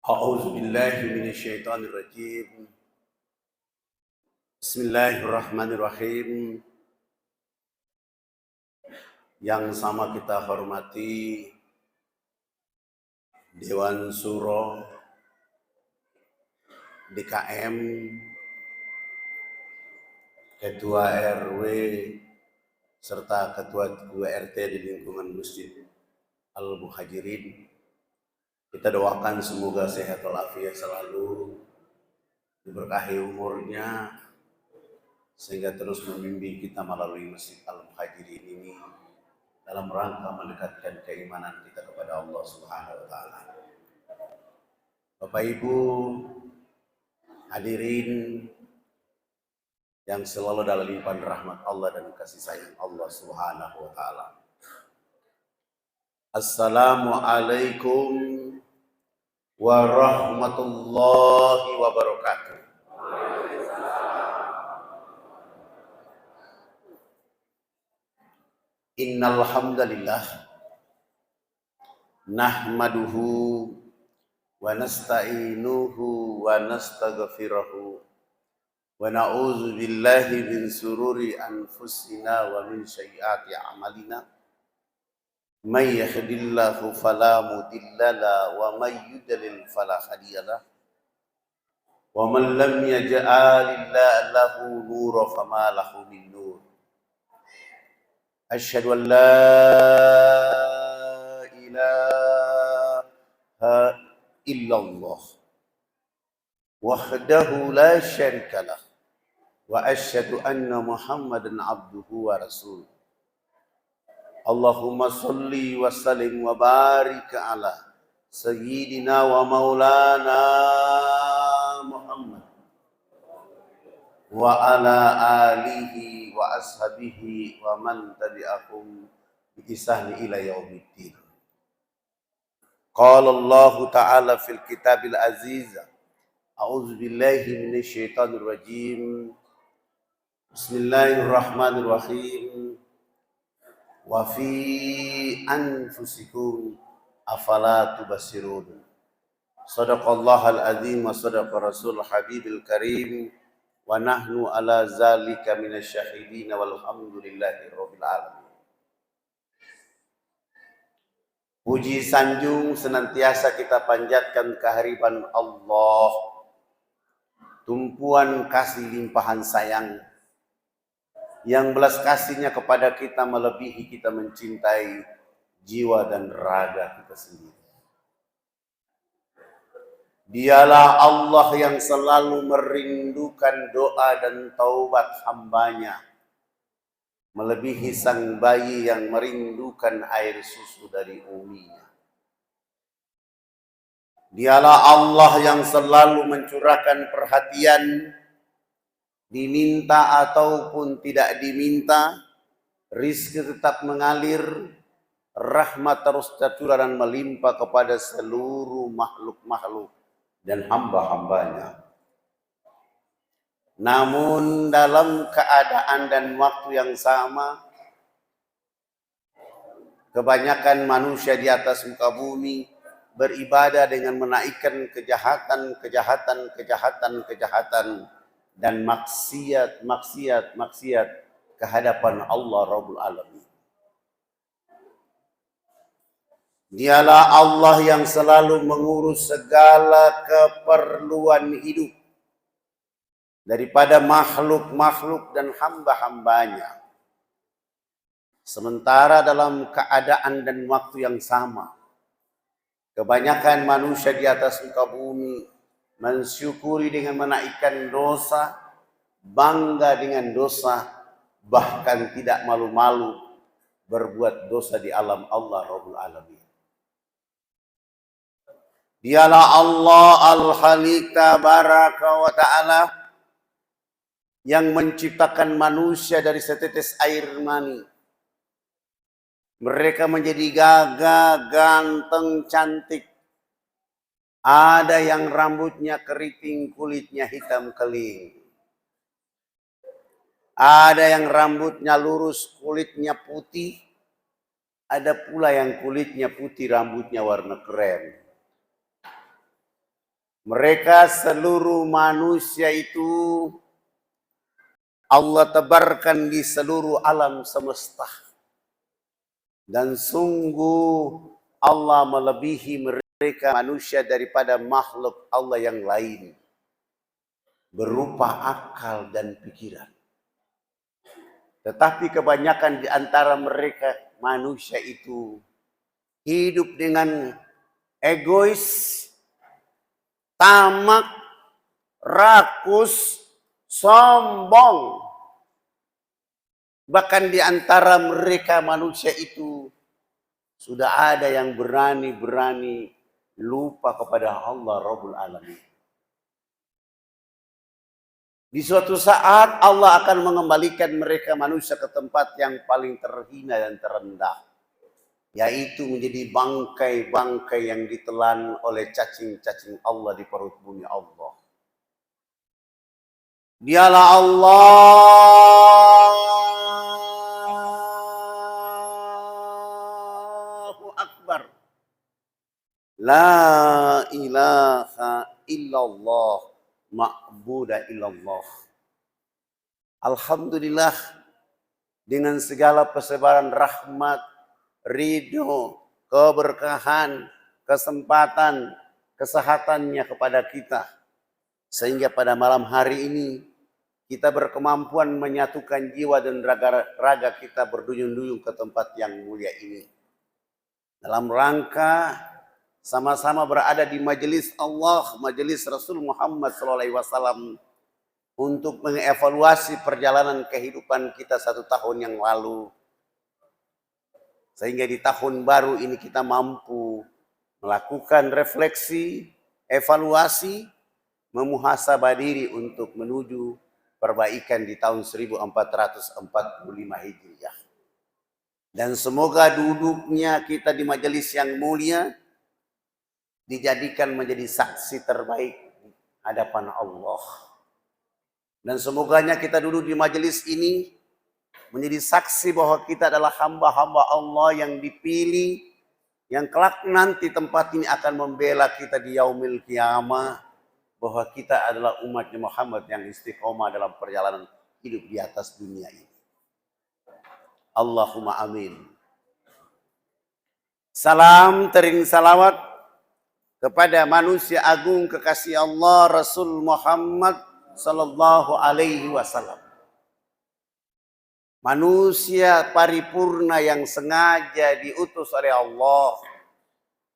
A'udzu billahi minasyaitonir rajim. Bismillahirrahmanirrahim. Yang sama kita hormati Dewan Suro DKM, Ketua RW, serta Ketua RT di lingkungan Masjid Al-Muhajirin. Kita doakan semoga sehat walafiat selalu, diberkahi umurnya, sehingga terus membimbing kita melalui Masjid Al-Muhajirin ini dalam rangka mendekatkan keimanan kita kepada Allah Subhanahu wa taala. Bapak Ibu hadirin yang selalu dalam limpahan rahmat Allah dan kasih sayang Allah Subhanahu wa taala. Assalamualaikum warahmatullahi wabarakatuh. Innal hamdalillah nahmaduhu wa nasta'inuhu wa nastaghfiruhu wa na'udzu billahi min sururi anfusina wa min sayyiati a'malina. May yahdihillahu fala mudhillalah wa may yudlil fala hadiyalah. Wa man lam yaj'alillahu lahu nuran fama lahu min nur. Asyhadu an la ilaha illallah wahdahu la syarikalah wa asyhadu anna Muhammadan abduhu wa rasuluh. Allahumma salli wa sallim wa barik ala sayyidina wa maulana Muhammad wa ala alihi wa ashabihi wa man tabi'ahum bi ihsani ila yaumiddin. Qala Allah Ta'ala fil kitabil aziz. A'udzu billahi minasyaitonir rajim. Bismillahirrahmanirrahim. Wa fi anfusikum afala tubsirun. Shadaqallahul azim wa shadaqa rasul habibil karim. Wa nahnu ala zalika minasyahidin walhamdulillahi rabbil alamin. Puji sanjung senantiasa kita panjatkan kehadiran Allah, tumpuan kasih limpahan sayang yang belas kasihnya kepada kita melebihi kita mencintai jiwa dan raga kita sendiri. Dialah Allah yang selalu merindukan doa dan taubat hambanya, melebihi sang bayi yang merindukan air susu dari uminya. Dialah Allah yang selalu mencurahkan perhatian, diminta ataupun tidak diminta, rizki tetap mengalir, rahmat terus tercurah dan melimpah kepada seluruh makhluk-makhluk dan hamba-hambanya. Namun dalam keadaan dan waktu yang sama, kebanyakan manusia di atas muka bumi beribadah dengan menaikkan kejahatan dan maksiat kehadapan Allah Rabbul Alamin. Dialah Allah yang selalu mengurus segala keperluan hidup daripada makhluk-makhluk dan hamba-hambanya. Sementara dalam keadaan dan waktu yang sama, kebanyakan manusia di atas muka bumi mensyukuri dengan menaikkan dosa, bangga dengan dosa, bahkan tidak malu-malu berbuat dosa di alam Allah Rabbul Alamin. Dialah Allah Al-Khaliq Tabaraka wa Ta'ala yang menciptakan manusia dari setetes air mani. Mereka menjadi gagah, ganteng, cantik. Ada yang rambutnya keriting, kulitnya hitam keling. Ada yang rambutnya lurus, kulitnya putih. Ada pula yang kulitnya putih, rambutnya warna krem. Mereka seluruh manusia itu Allah tebarkan di seluruh alam semesta. Dan sungguh Allah melebihi mereka manusia daripada makhluk Allah yang lain. Berupa akal dan pikiran. Tetapi kebanyakan di antara mereka manusia itu hidup dengan egois, tamak, rakus, sombong. Bahkan di antara mereka manusia itu sudah ada yang berani-berani lupa kepada Allah Rabbul Alamin. Di suatu saat Allah akan mengembalikan mereka manusia ke tempat yang paling terhina dan terendah. Yaitu menjadi bangkai-bangkai yang ditelan oleh cacing-cacing Allah di perut bumi Allah. Dialah Allahu Akbar. La ilaha illallah ma'buda illallah. Alhamdulillah dengan segala persebaran rahmat, ridho, keberkahan, kesempatan, kesehatannya kepada kita. Sehingga pada malam hari ini kita berkemampuan menyatukan jiwa dan raga kita berduyun-duyun ke tempat yang mulia ini. Dalam rangka sama-sama berada di majelis Allah, majelis Rasul Muhammad SAW untuk mengevaluasi perjalanan kehidupan kita 1 tahun yang lalu. Sehingga di tahun baru ini kita mampu melakukan refleksi, evaluasi, memuhasabah diri untuk menuju perbaikan di tahun 1445 Hijriah. Dan semoga duduknya kita di majelis yang mulia dijadikan menjadi saksi terbaik di hadapan Allah. Dan semoganya kita duduk di majelis ini menjadi saksi bahwa kita adalah hamba-hamba Allah yang dipilih, yang kelak nanti tempat ini akan membela kita di yaumil qiyamah, bahwa kita adalah umatnya Muhammad yang istiqomah dalam perjalanan hidup di atas dunia ini. Allahumma amin. Salam tering salawat kepada manusia agung kekasih Allah Rasul Muhammad sallallahu alaihi wasallam. Manusia paripurna yang sengaja diutus oleh Allah,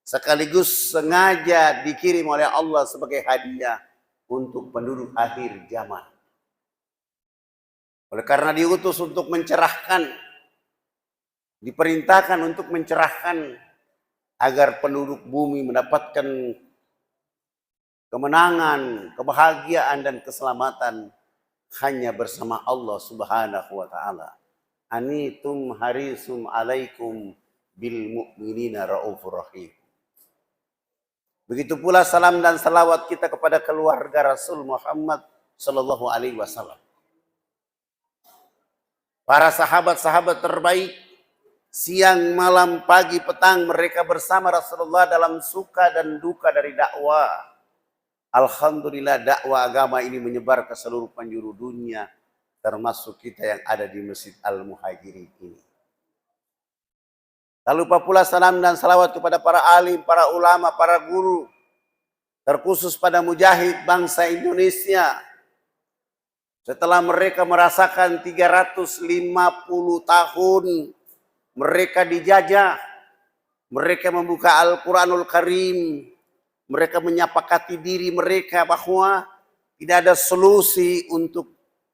sekaligus sengaja dikirim oleh Allah sebagai hadiah untuk penduduk akhir zaman. Oleh karena diutus untuk mencerahkan, diperintahkan untuk mencerahkan agar penduduk bumi mendapatkan kemenangan, kebahagiaan dan keselamatan hanya bersama Allah Subhanahu wa taala. Anitum harisum alaikum bil mu'minina raufur rahim. Begitu pula salam dan salawat kita kepada keluarga Rasul Muhammad sallallahu alaihi wasallam. Para sahabat-sahabat terbaik, siang, malam, pagi, petang mereka bersama Rasulullah dalam suka dan duka dari dakwah. Alhamdulillah dakwah agama ini menyebar ke seluruh penjuru dunia, termasuk kita yang ada di Masjid Al-Muhajirin ini. Tak lupa pula salam dan salawat kepada para alim, para ulama, para guru, terkhusus pada mujahid bangsa Indonesia. Setelah mereka merasakan 350 tahun mereka dijajah, mereka membuka Al-Quranul Karim, mereka menyepakati diri mereka bahwa tidak ada solusi untuk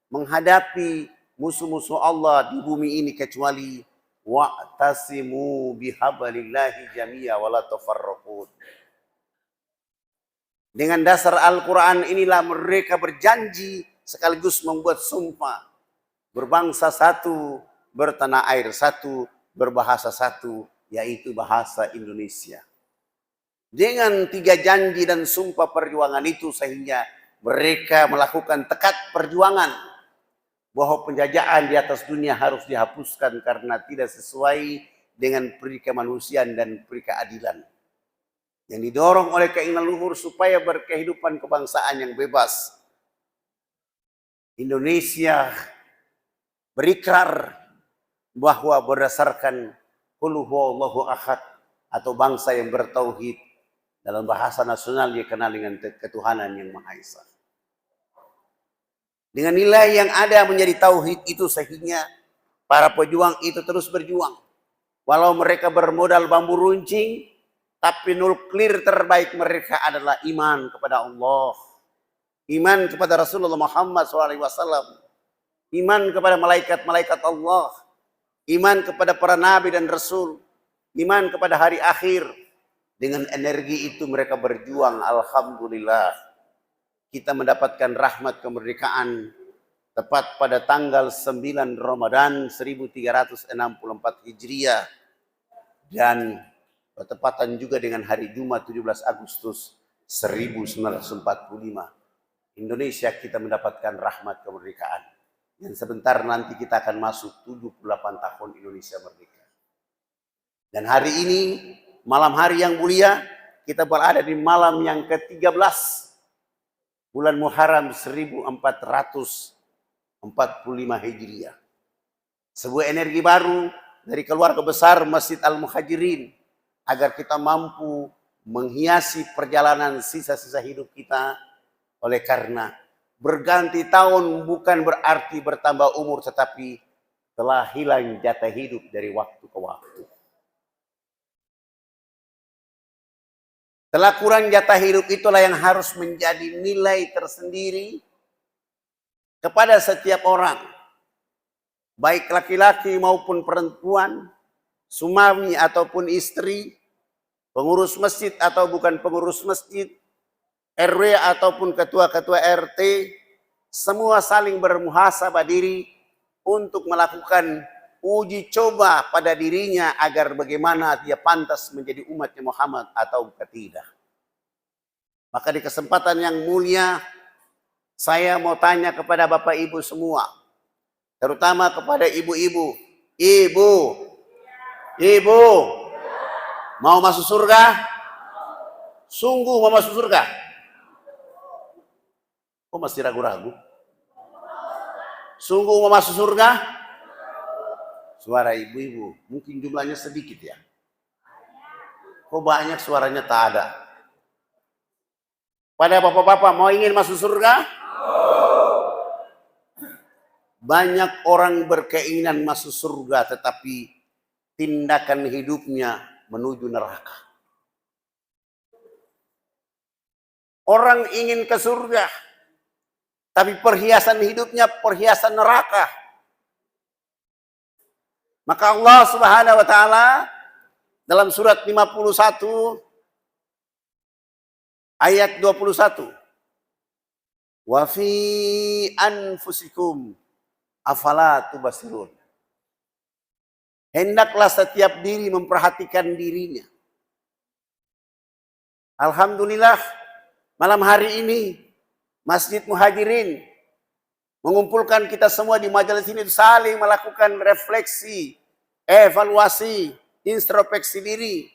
menghadapi musuh-musuh Allah di bumi ini kecuali wa'tasimu bihablillahi jami'a wa la tafarraqu. Dengan dasar Al-Quran inilah mereka berjanji sekaligus membuat sumpah, berbangsa satu, bertanah air satu, berbahasa satu, yaitu bahasa Indonesia. Dengan 3 janji dan sumpah perjuangan itu sehingga mereka melakukan tekad perjuangan bahwa penjajahan di atas dunia harus dihapuskan karena tidak sesuai dengan peri kemanusiaan dan peri keadilan. yang didorong oleh keinginan luhur supaya berkehidupan kebangsaan yang bebas. Indonesia berikrar bahwa berdasarkan qul huwallahu ahad atau bangsa yang bertauhid, dalam bahasa nasional dikenal dengan ketuhanan yang Maha Esa. Dengan nilai yang ada menjadi tauhid itu sehingga para pejuang itu terus berjuang. Walau mereka bermodal bambu runcing, tapi nuklir terbaik mereka adalah iman kepada Allah. Iman kepada Rasulullah Muhammad SAW. Iman kepada malaikat-malaikat Allah. Iman kepada para nabi dan rasul. Iman kepada hari akhir. Dengan energi itu mereka berjuang. Alhamdulillah. Kita mendapatkan rahmat kemerdekaan tepat pada tanggal 9 Ramadan 1364 Hijriah. Dan bertepatan juga dengan hari Jumat 17 Agustus 1945. Indonesia kita mendapatkan rahmat kemerdekaan. Dan sebentar nanti kita akan masuk 78 tahun Indonesia merdeka. Dan hari ini, malam hari yang mulia, kita berada di malam yang ke-13 bulan Muharram 1445 Hijriah. Sebuah energi baru dari keluarga besar Masjid Al-Muhajirin agar kita mampu menghiasi perjalanan sisa-sisa hidup kita. Oleh karena berganti tahun bukan berarti bertambah umur, tetapi telah hilang jatah hidup dari waktu ke waktu. Telah kurang jatah hidup itulah yang harus menjadi nilai tersendiri kepada setiap orang. Baik laki-laki maupun perempuan, suami ataupun istri, pengurus masjid atau bukan pengurus masjid, RW ataupun ketua-ketua RT, semua saling bermuhasabah diri untuk melakukan uji coba pada dirinya agar bagaimana dia pantas menjadi umatnya Muhammad atau tidak. Maka di kesempatan yang mulia, saya mau tanya kepada Bapak Ibu semua, terutama kepada ibu-ibu. Ibu, mau masuk surga? Sungguh mau masuk surga? Kok masih ragu-ragu? Sungguh mau masuk surga? Suara ibu-ibu, mungkin jumlahnya sedikit ya. Kok banyak suaranya tak ada? Pada bapak-bapak mau ingin masuk surga? Banyak orang berkeinginan masuk surga tetapi tindakan hidupnya menuju neraka. Orang ingin ke surga, tapi perhiasan hidupnya perhiasan neraka. Maka Allah Subhanahu wa taala dalam surat 51 ayat 21, wa fi anfusikum afala tubasirun. Hendaklah setiap diri memperhatikan dirinya. Alhamdulillah, malam hari ini Masjid Muhajirin mengumpulkan kita semua di majelis ini saling melakukan refleksi, evaluasi, introspeksi diri.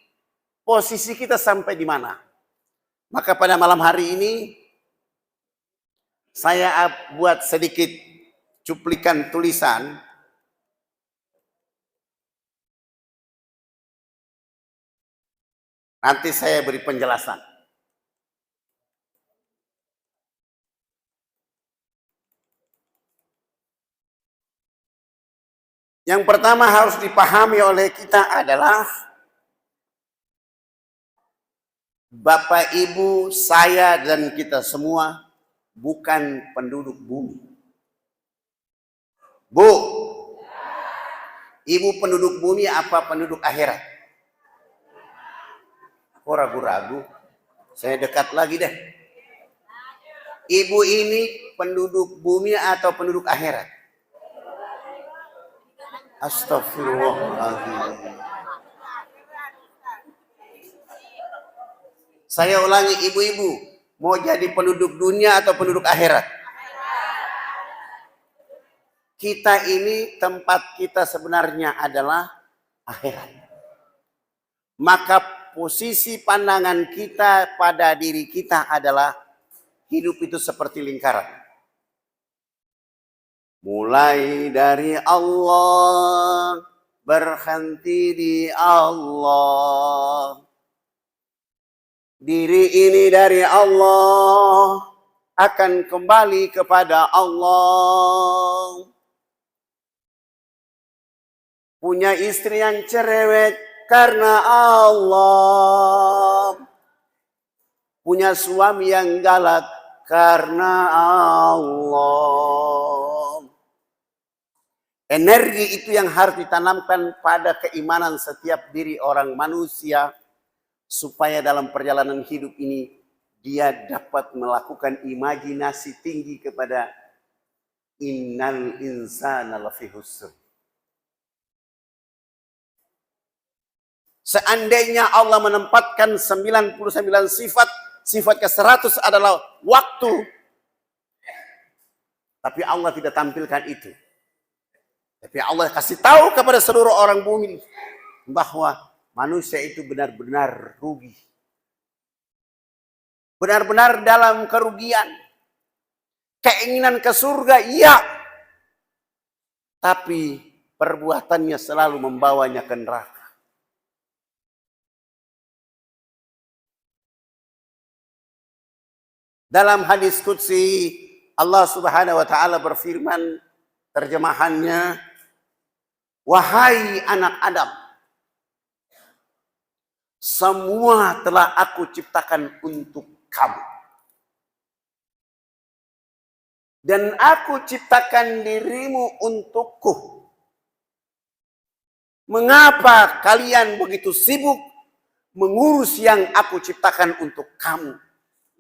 Posisi kita sampai di mana? Maka pada malam hari ini saya buat sedikit cuplikan tulisan. Nanti saya beri penjelasan. Yang pertama harus dipahami oleh kita adalah Bapak, Ibu, saya, dan kita semua bukan penduduk bumi. Bu, Ibu penduduk bumi apa penduduk akhirat? Kok ragu-ragu? Saya dekat lagi deh. Ibu ini penduduk bumi atau penduduk akhirat? Astagfirullahaladzim. Saya ulangi, ibu-ibu, mau jadi penduduk dunia atau penduduk akhirat? Kita ini tempat kita sebenarnya adalah akhirat. Maka posisi pandangan kita pada diri kita adalah hidup itu seperti lingkaran. Mulai dari Allah, berhenti di Allah. Diri ini dari Allah, akan kembali kepada Allah. Punya istri yang cerewet karena Allah. Punya suami yang galak karena Allah. Energi itu yang harus ditanamkan pada keimanan setiap diri orang manusia, supaya dalam perjalanan hidup ini dia dapat melakukan imajinasi tinggi kepada innal insana lafi khusr. Seandainya Allah menempatkan 99 sifat, sifat ke-100 adalah waktu. Tapi Allah tidak tampilkan itu. Tapi Allah kasih tahu kepada seluruh orang bumi bahwa manusia itu benar-benar rugi. Benar-benar dalam kerugian. Keinginan ke surga, iya. Tapi perbuatannya selalu membawanya ke neraka. Dalam hadis qudsi, Allah Subhanahu wa taala berfirman, terjemahannya, wahai anak Adam, semua telah aku ciptakan untuk kamu. Dan aku ciptakan dirimu untukku. Mengapa kalian begitu sibuk mengurus yang aku ciptakan untuk kamu,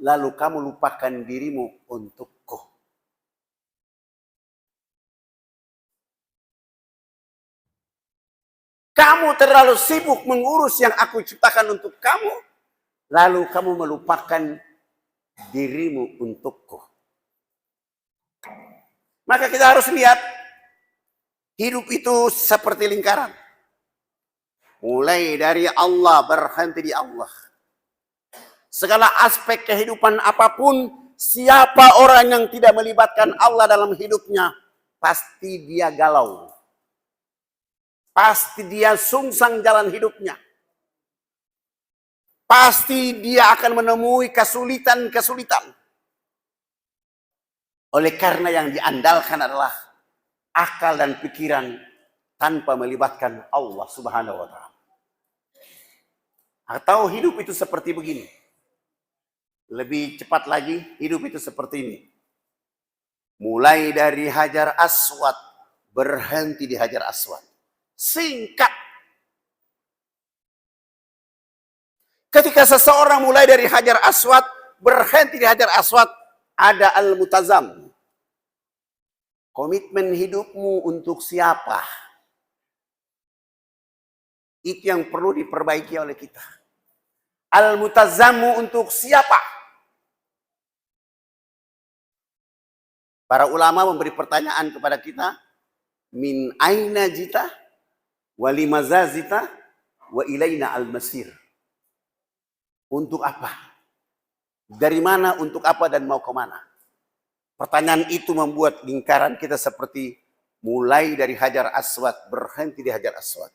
lalu kamu lupakan dirimu untukku? Kamu terlalu sibuk mengurus yang aku ciptakan untuk kamu, lalu kamu melupakan dirimu untukku. Maka kita harus lihat, hidup itu seperti lingkaran. Mulai dari Allah, berhenti di Allah. Segala aspek kehidupan apapun, siapa orang yang tidak melibatkan Allah dalam hidupnya, pasti dia galau. Pasti dia sungsang jalan hidupnya. Pasti dia akan menemui kesulitan-kesulitan. Oleh karena yang diandalkan adalah akal dan pikiran tanpa melibatkan Allah Subhanahu wa taala. Atau hidup itu seperti begini. Lebih cepat lagi, hidup itu seperti ini. Mulai dari Hajar Aswad, berhenti di Hajar Aswad. Singkat. Ketika seseorang mulai dari Hajar Aswad, berhenti di Hajar Aswad, ada al-mutazam. Komitmen hidupmu untuk siapa? Itu yang perlu diperbaiki oleh kita. Al-mutazammu untuk siapa? Para ulama memberi pertanyaan kepada kita, min aina jita, wa limaza zita, wa ilaina al-masir. Untuk apa? Dari mana, untuk apa, dan mau kemana? Pertanyaan itu membuat lingkaran kita seperti mulai dari Hajar Aswad, berhenti di Hajar Aswad.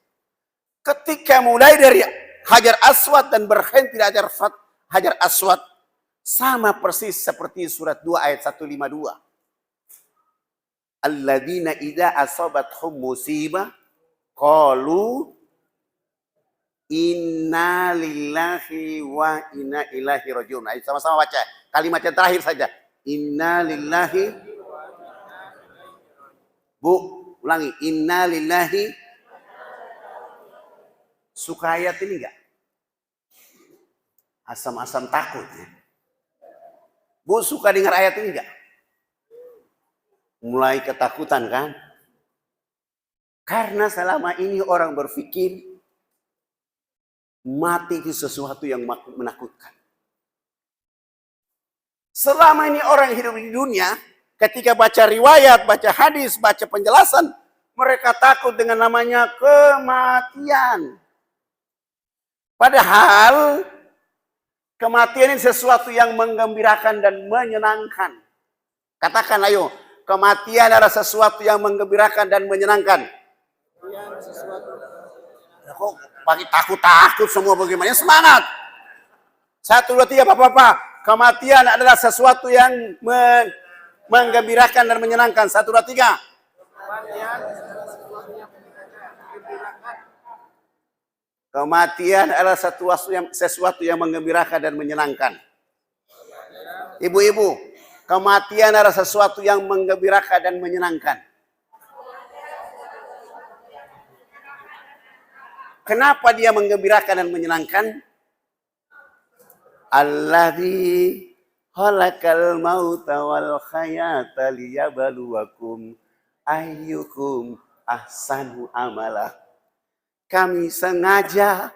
Ketika mulai dari Hajar Aswad dan berhenti di Hajar Aswad, sama persis seperti surat 2 ayat 152. Alladzina idza asabathum musibah qalu inna lillahi wa inna ilaihi rajiun. Ayo sama-sama baca kalimat yang terakhir saja. Inna lillahi. Bu, ulangi. Inna lillahi. Suka ayat ini enggak? Asam-asam takut ya. Bu, suka dengar ayat ini enggak? Mulai ketakutan kan? Karena selama ini orang berpikir mati itu sesuatu yang menakutkan. Selama ini orang hidup di dunia, ketika baca riwayat, baca hadis, baca penjelasan, mereka takut dengan namanya kematian. Padahal kematian ini sesuatu yang menggembirakan dan menyenangkan. Katakan ayo, kematian adalah sesuatu yang menggembirakan dan menyenangkan. Kok pakai takut-takut semua bagaimana? Semangat. 1, 2, 3, Bapak-bapak. Kematian adalah sesuatu yang menggembirakan dan menyenangkan. 1, 2, 3. Kematian adalah sesuatu yang menggembirakan dan menyenangkan. Ibu-ibu, kematian adalah sesuatu yang menggembirakan dan menyenangkan. Kenapa dia menggembirakan dan menyenangkan? Alladzi khalaqal mauta wal hayata liyabluwakum ayyukum ahsanu amala. Kami sengaja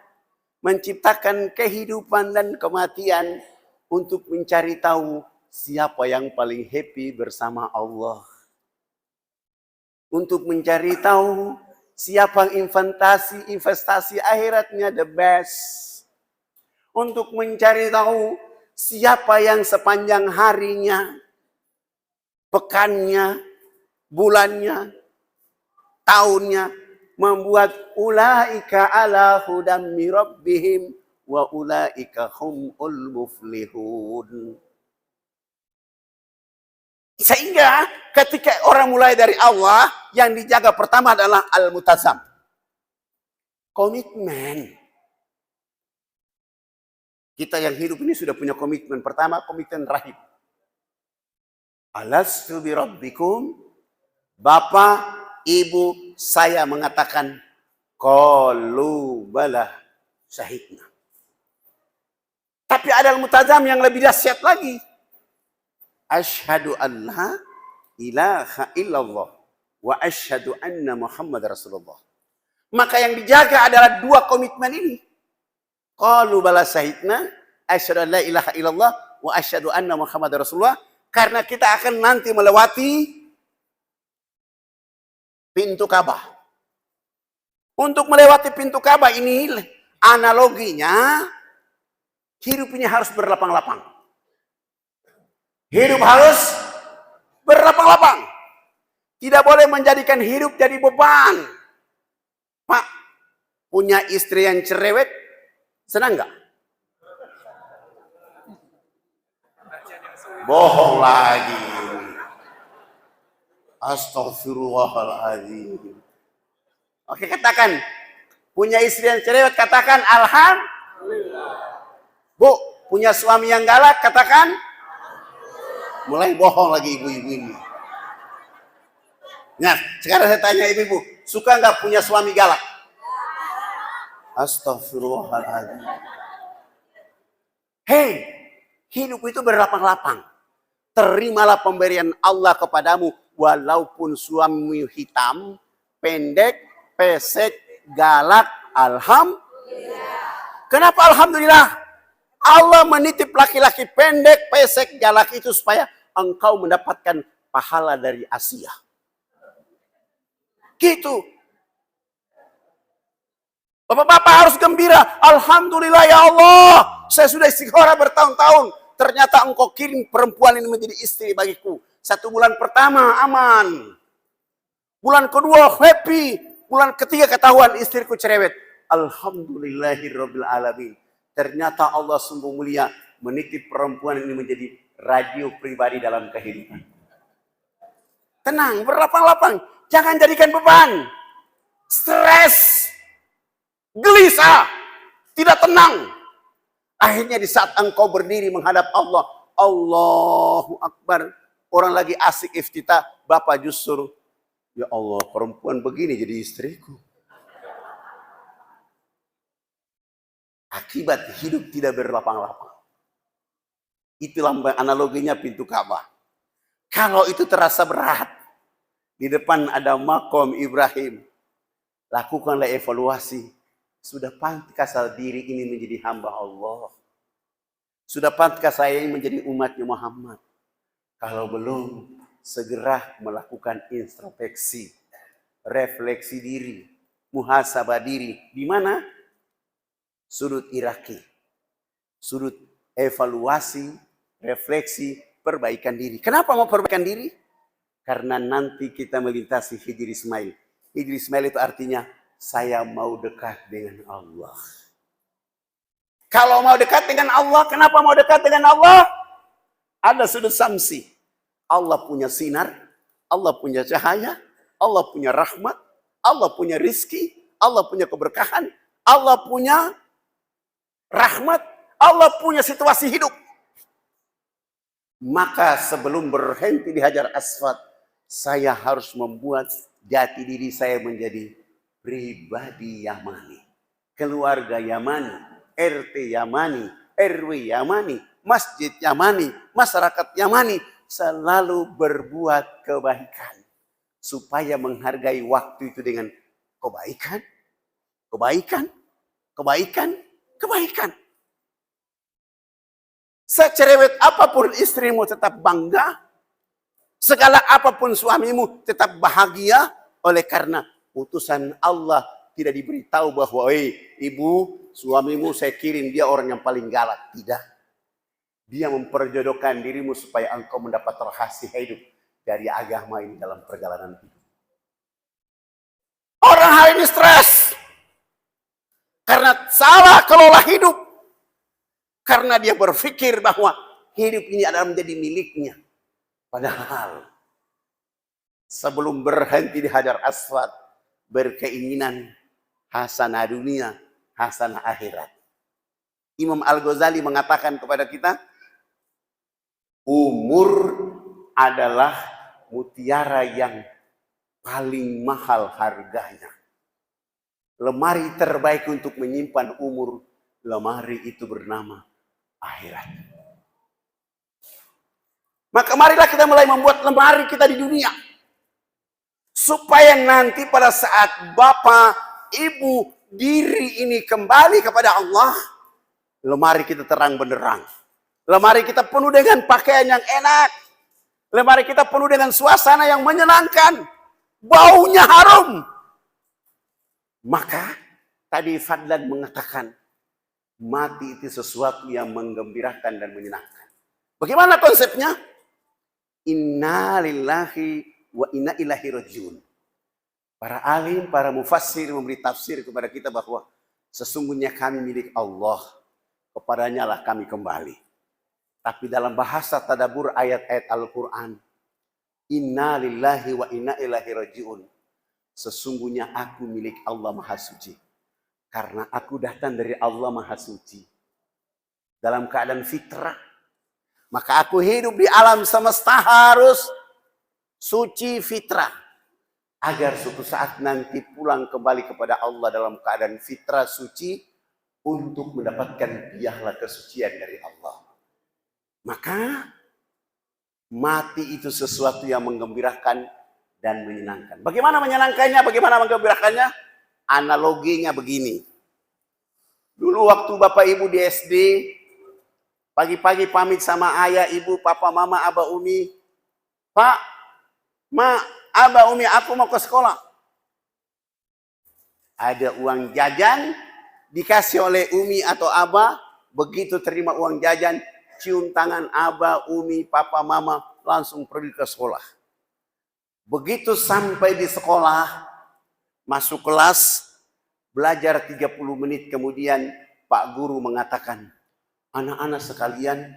menciptakan kehidupan dan kematian untuk mencari tahu siapa yang paling happy bersama Allah. Untuk mencari tahu siapa investasi akhiratnya the best. Untuk mencari tahu siapa yang sepanjang harinya, pekannya, bulannya, tahunnya membuat ulaika ala hudam min rabbihim wa ulaika humul muflihun. Sehingga ketika orang mulai dari Allah, yang dijaga pertama adalah al-multazam. Komitmen. Kita yang hidup ini sudah punya komitmen. Pertama, komitmen rahim. Alastu bi rabbikum. Bapak, ibu, saya mengatakan qalu bala syahidna. Tapi ada al-multazam yang lebih dahsyat lagi. Asyhadu an la ilaha illallah wa asyhadu anna Muhammad Rasulullah. Maka yang dijaga adalah 2 komitmen ini. Qalu bala syahidna asyhadu an la ilaha illallah wa asyhadu anna Muhammad Rasulullah. Karena kita akan nanti melewati pintu Ka'bah. Untuk melewati pintu Ka'bah ini analoginya hidupnya harus berlapang-lapang. Hidup harus berlapang-lapang. Tidak boleh menjadikan hidup jadi beban. Pak, punya istri yang cerewet, senang nggak? Bohong lagi. Astagfirullahaladzim. Oke, katakan. Punya istri yang cerewet, katakan alhamdulillah. Bu, punya suami yang galak, katakan. Mulai bohong lagi ibu-ibu ini. Nah, sekarang saya tanya ibu-ibu, suka nggak punya suami galak? Astagfirullahaladzim. Hei, hidup itu berlapang-lapang. Terimalah pemberian Allah kepadamu, walaupun suamimu hitam, pendek, pesek, galak, alhamdulillah. Kenapa alhamdulillah? Allah menitip laki-laki pendek, pesek, galak itu supaya engkau mendapatkan pahala dari Asia. Gitu. Bapak-bapak harus gembira. Alhamdulillah ya Allah. Saya sudah istikharah bertahun-tahun. Ternyata engkau kirim perempuan ini menjadi istri bagiku. 1 bulan pertama aman. Bulan kedua happy. Bulan ketiga ketahuan istriku cerewet. Alhamdulillahirabbil alamin. Ternyata Allah sungguh mulia menitip perempuan ini menjadi radio pribadi dalam kehidupan. Tenang, berlapang-lapang. Jangan jadikan beban. Stres. Gelisah. Tidak tenang. Akhirnya di saat engkau berdiri menghadap Allah. Allahu Akbar. Orang lagi asik iftitah. Bapak justru. Ya Allah, perempuan begini jadi istriku. Akibat hidup tidak berlapang-lapang. Itulah analoginya pintu Ka'bah. Kalau itu terasa berat, di depan ada makom Ibrahim, lakukanlah evaluasi. Sudah pantas diri ini menjadi hamba Allah? Sudah pantas saya ini menjadi umatnya Muhammad? Kalau belum, segera melakukan introspeksi, refleksi diri, muhasabah diri. Di mana? sudut iraki, sudut evaluasi, refleksi, perbaikan diri. Kenapa mau perbaikan diri? Karena nanti kita melintasi Hijri Ismail. Hijri Ismail itu artinya saya mau dekat dengan Allah. Kalau mau dekat dengan Allah, kenapa mau dekat dengan Allah? Ada sudut samsi. Allah punya sinar, Allah punya cahaya, Allah punya rahmat, Allah punya rizki, Allah punya keberkahan, Allah punya rahmat, Allah punya situasi hidup. Maka sebelum berhenti di Hajar Aswad, saya harus membuat jati diri saya menjadi pribadi Yamani. Keluarga Yamani, RT Yamani, RW Yamani, Masjid Yamani, masyarakat Yamani selalu berbuat kebaikan. Supaya menghargai waktu itu dengan kebaikan, kebaikan, kebaikan, kebaikan. Secerewet apapun istrimu tetap bangga. Segala apapun suamimu tetap bahagia. Oleh karena putusan Allah tidak diberitahu bahwa ibu, suamimu saya kirim dia orang yang paling galak. Tidak. Dia memperjodohkan dirimu supaya engkau mendapat rahasia hidup dari agama ini dalam perjalanan hidup. Orang hari ini stres. Karena salah kelola hidup. Karena dia berpikir bahwa hidup ini adalah menjadi miliknya. Padahal sebelum berhenti di Hajar Aswad, berkeinginan hasanah dunia, hasanah akhirat. Imam Al-Ghazali mengatakan kepada kita, umur adalah mutiara yang paling mahal harganya. Lemari terbaik untuk menyimpan umur, lemari itu bernama akhirat. Maka marilah kita mulai membuat lemari kita di dunia. Supaya nanti pada saat Bapak, Ibu, diri ini kembali kepada Allah, lemari kita terang benderang. Lemari kita penuh dengan pakaian yang enak. Lemari kita penuh dengan suasana yang menyenangkan. Baunya harum. Maka tadi Fadlan mengatakan, mati itu sesuatu yang menggembirakan dan menyenangkan. Bagaimana konsepnya? Inna lillahi wa inna ilaihi rajiun. Para alim, para mufassir memberi tafsir kepada kita bahwa sesungguhnya kami milik Allah, kepadanya lah kami kembali. Tapi dalam bahasa tadabbur ayat-ayat Al-Quran, inna lillahi wa inna ilaihi rajiun. Sesungguhnya aku milik Allah Maha Suci. Karena aku datang dari Allah Maha Suci. Dalam keadaan fitrah. Maka aku hidup di alam semesta harus suci fitrah. Agar suatu saat nanti pulang kembali kepada Allah dalam keadaan fitrah suci. Untuk mendapatkan piala kesucian dari Allah. Maka mati itu sesuatu yang menggembirakan dan menyenangkan. Bagaimana menyenangkannya? Bagaimana menggembirakannya? Analoginya begini. Dulu waktu Bapak Ibu di SD, pagi-pagi pamit sama ayah, ibu, papa, mama, abah, umi. Pak, ma, abah, umi, aku mau ke sekolah. Ada uang jajan, dikasih oleh umi atau abah. Begitu terima uang jajan, cium tangan abah, umi, papa, mama, langsung pergi ke sekolah. Begitu sampai di sekolah, masuk kelas, belajar 30 menit kemudian Pak Guru mengatakan, anak-anak sekalian,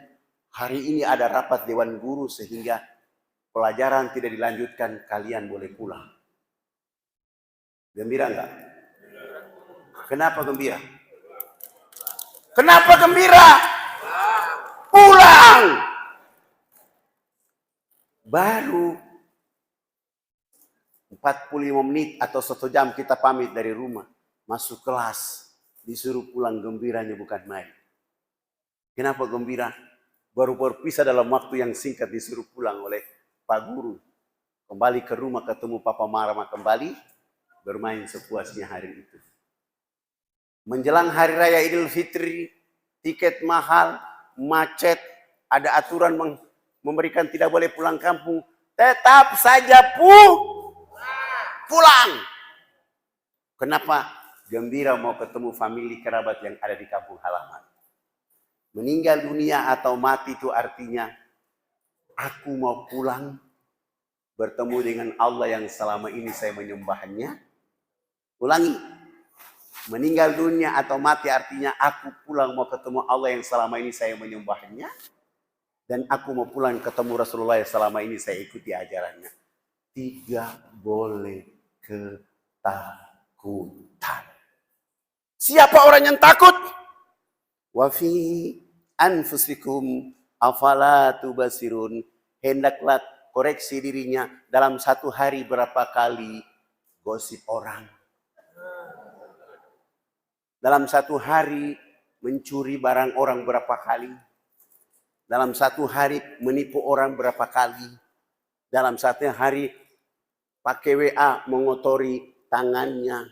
hari ini ada rapat Dewan Guru sehingga pelajaran tidak dilanjutkan, kalian boleh pulang. Gembira enggak? Kenapa gembira? Kenapa gembira? Pulang! Baru 45 menit atau 1 jam kita pamit dari rumah. Masuk kelas. Disuruh pulang, gembiranya bukan main. Kenapa gembira? Baru berpisah dalam waktu yang singkat disuruh pulang oleh Pak Guru. Kembali ke rumah ketemu Papa Marama kembali. Bermain sepuasnya hari itu. Menjelang Hari Raya Idul Fitri. Tiket mahal, macet. Ada aturan memberikan tidak boleh pulang kampung. Tetap saja pulang. Kenapa? gembira mau ketemu famili kerabat yang ada di kampung halaman. Meninggal dunia atau mati itu artinya aku mau pulang bertemu dengan Allah yang selama ini saya menyembahnya. Ulangi. Meninggal dunia atau mati artinya aku pulang mau ketemu Allah yang selama ini saya menyembahnya. Dan aku mau pulang ketemu Rasulullah yang selama ini saya ikuti ajarannya. Tidak boleh ketakutan. Siapa orang yang takut? Wa fi anfusikum afala tubasirun. Hendaklah koreksi dirinya dalam satu hari berapa kali gosip orang. Dalam satu hari mencuri barang orang berapa kali. Dalam satu hari menipu orang berapa kali. Dalam satu hari pakai WA mengotori tangannya.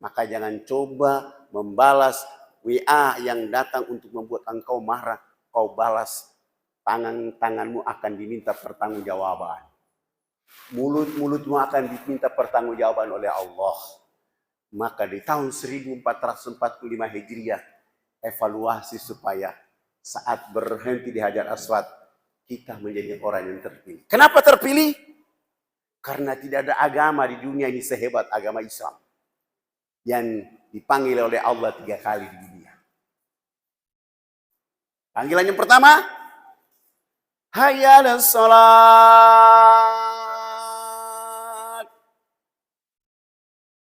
Maka jangan coba membalas WA yang datang untuk membuat engkau marah. Kau balas, tanganmu akan diminta pertanggungjawaban. Mulutmu akan diminta pertanggungjawaban oleh Allah. Maka di tahun 1445 Hijriah, evaluasi supaya saat berhenti di Hajar Aswad, kita menjadi orang yang terpilih. Kenapa terpilih? Karena tidak ada agama di dunia ini sehebat agama Islam. Yang dipanggil oleh Allah 3 kali di dunia. Panggilan yang pertama, hayya 'alas shalat.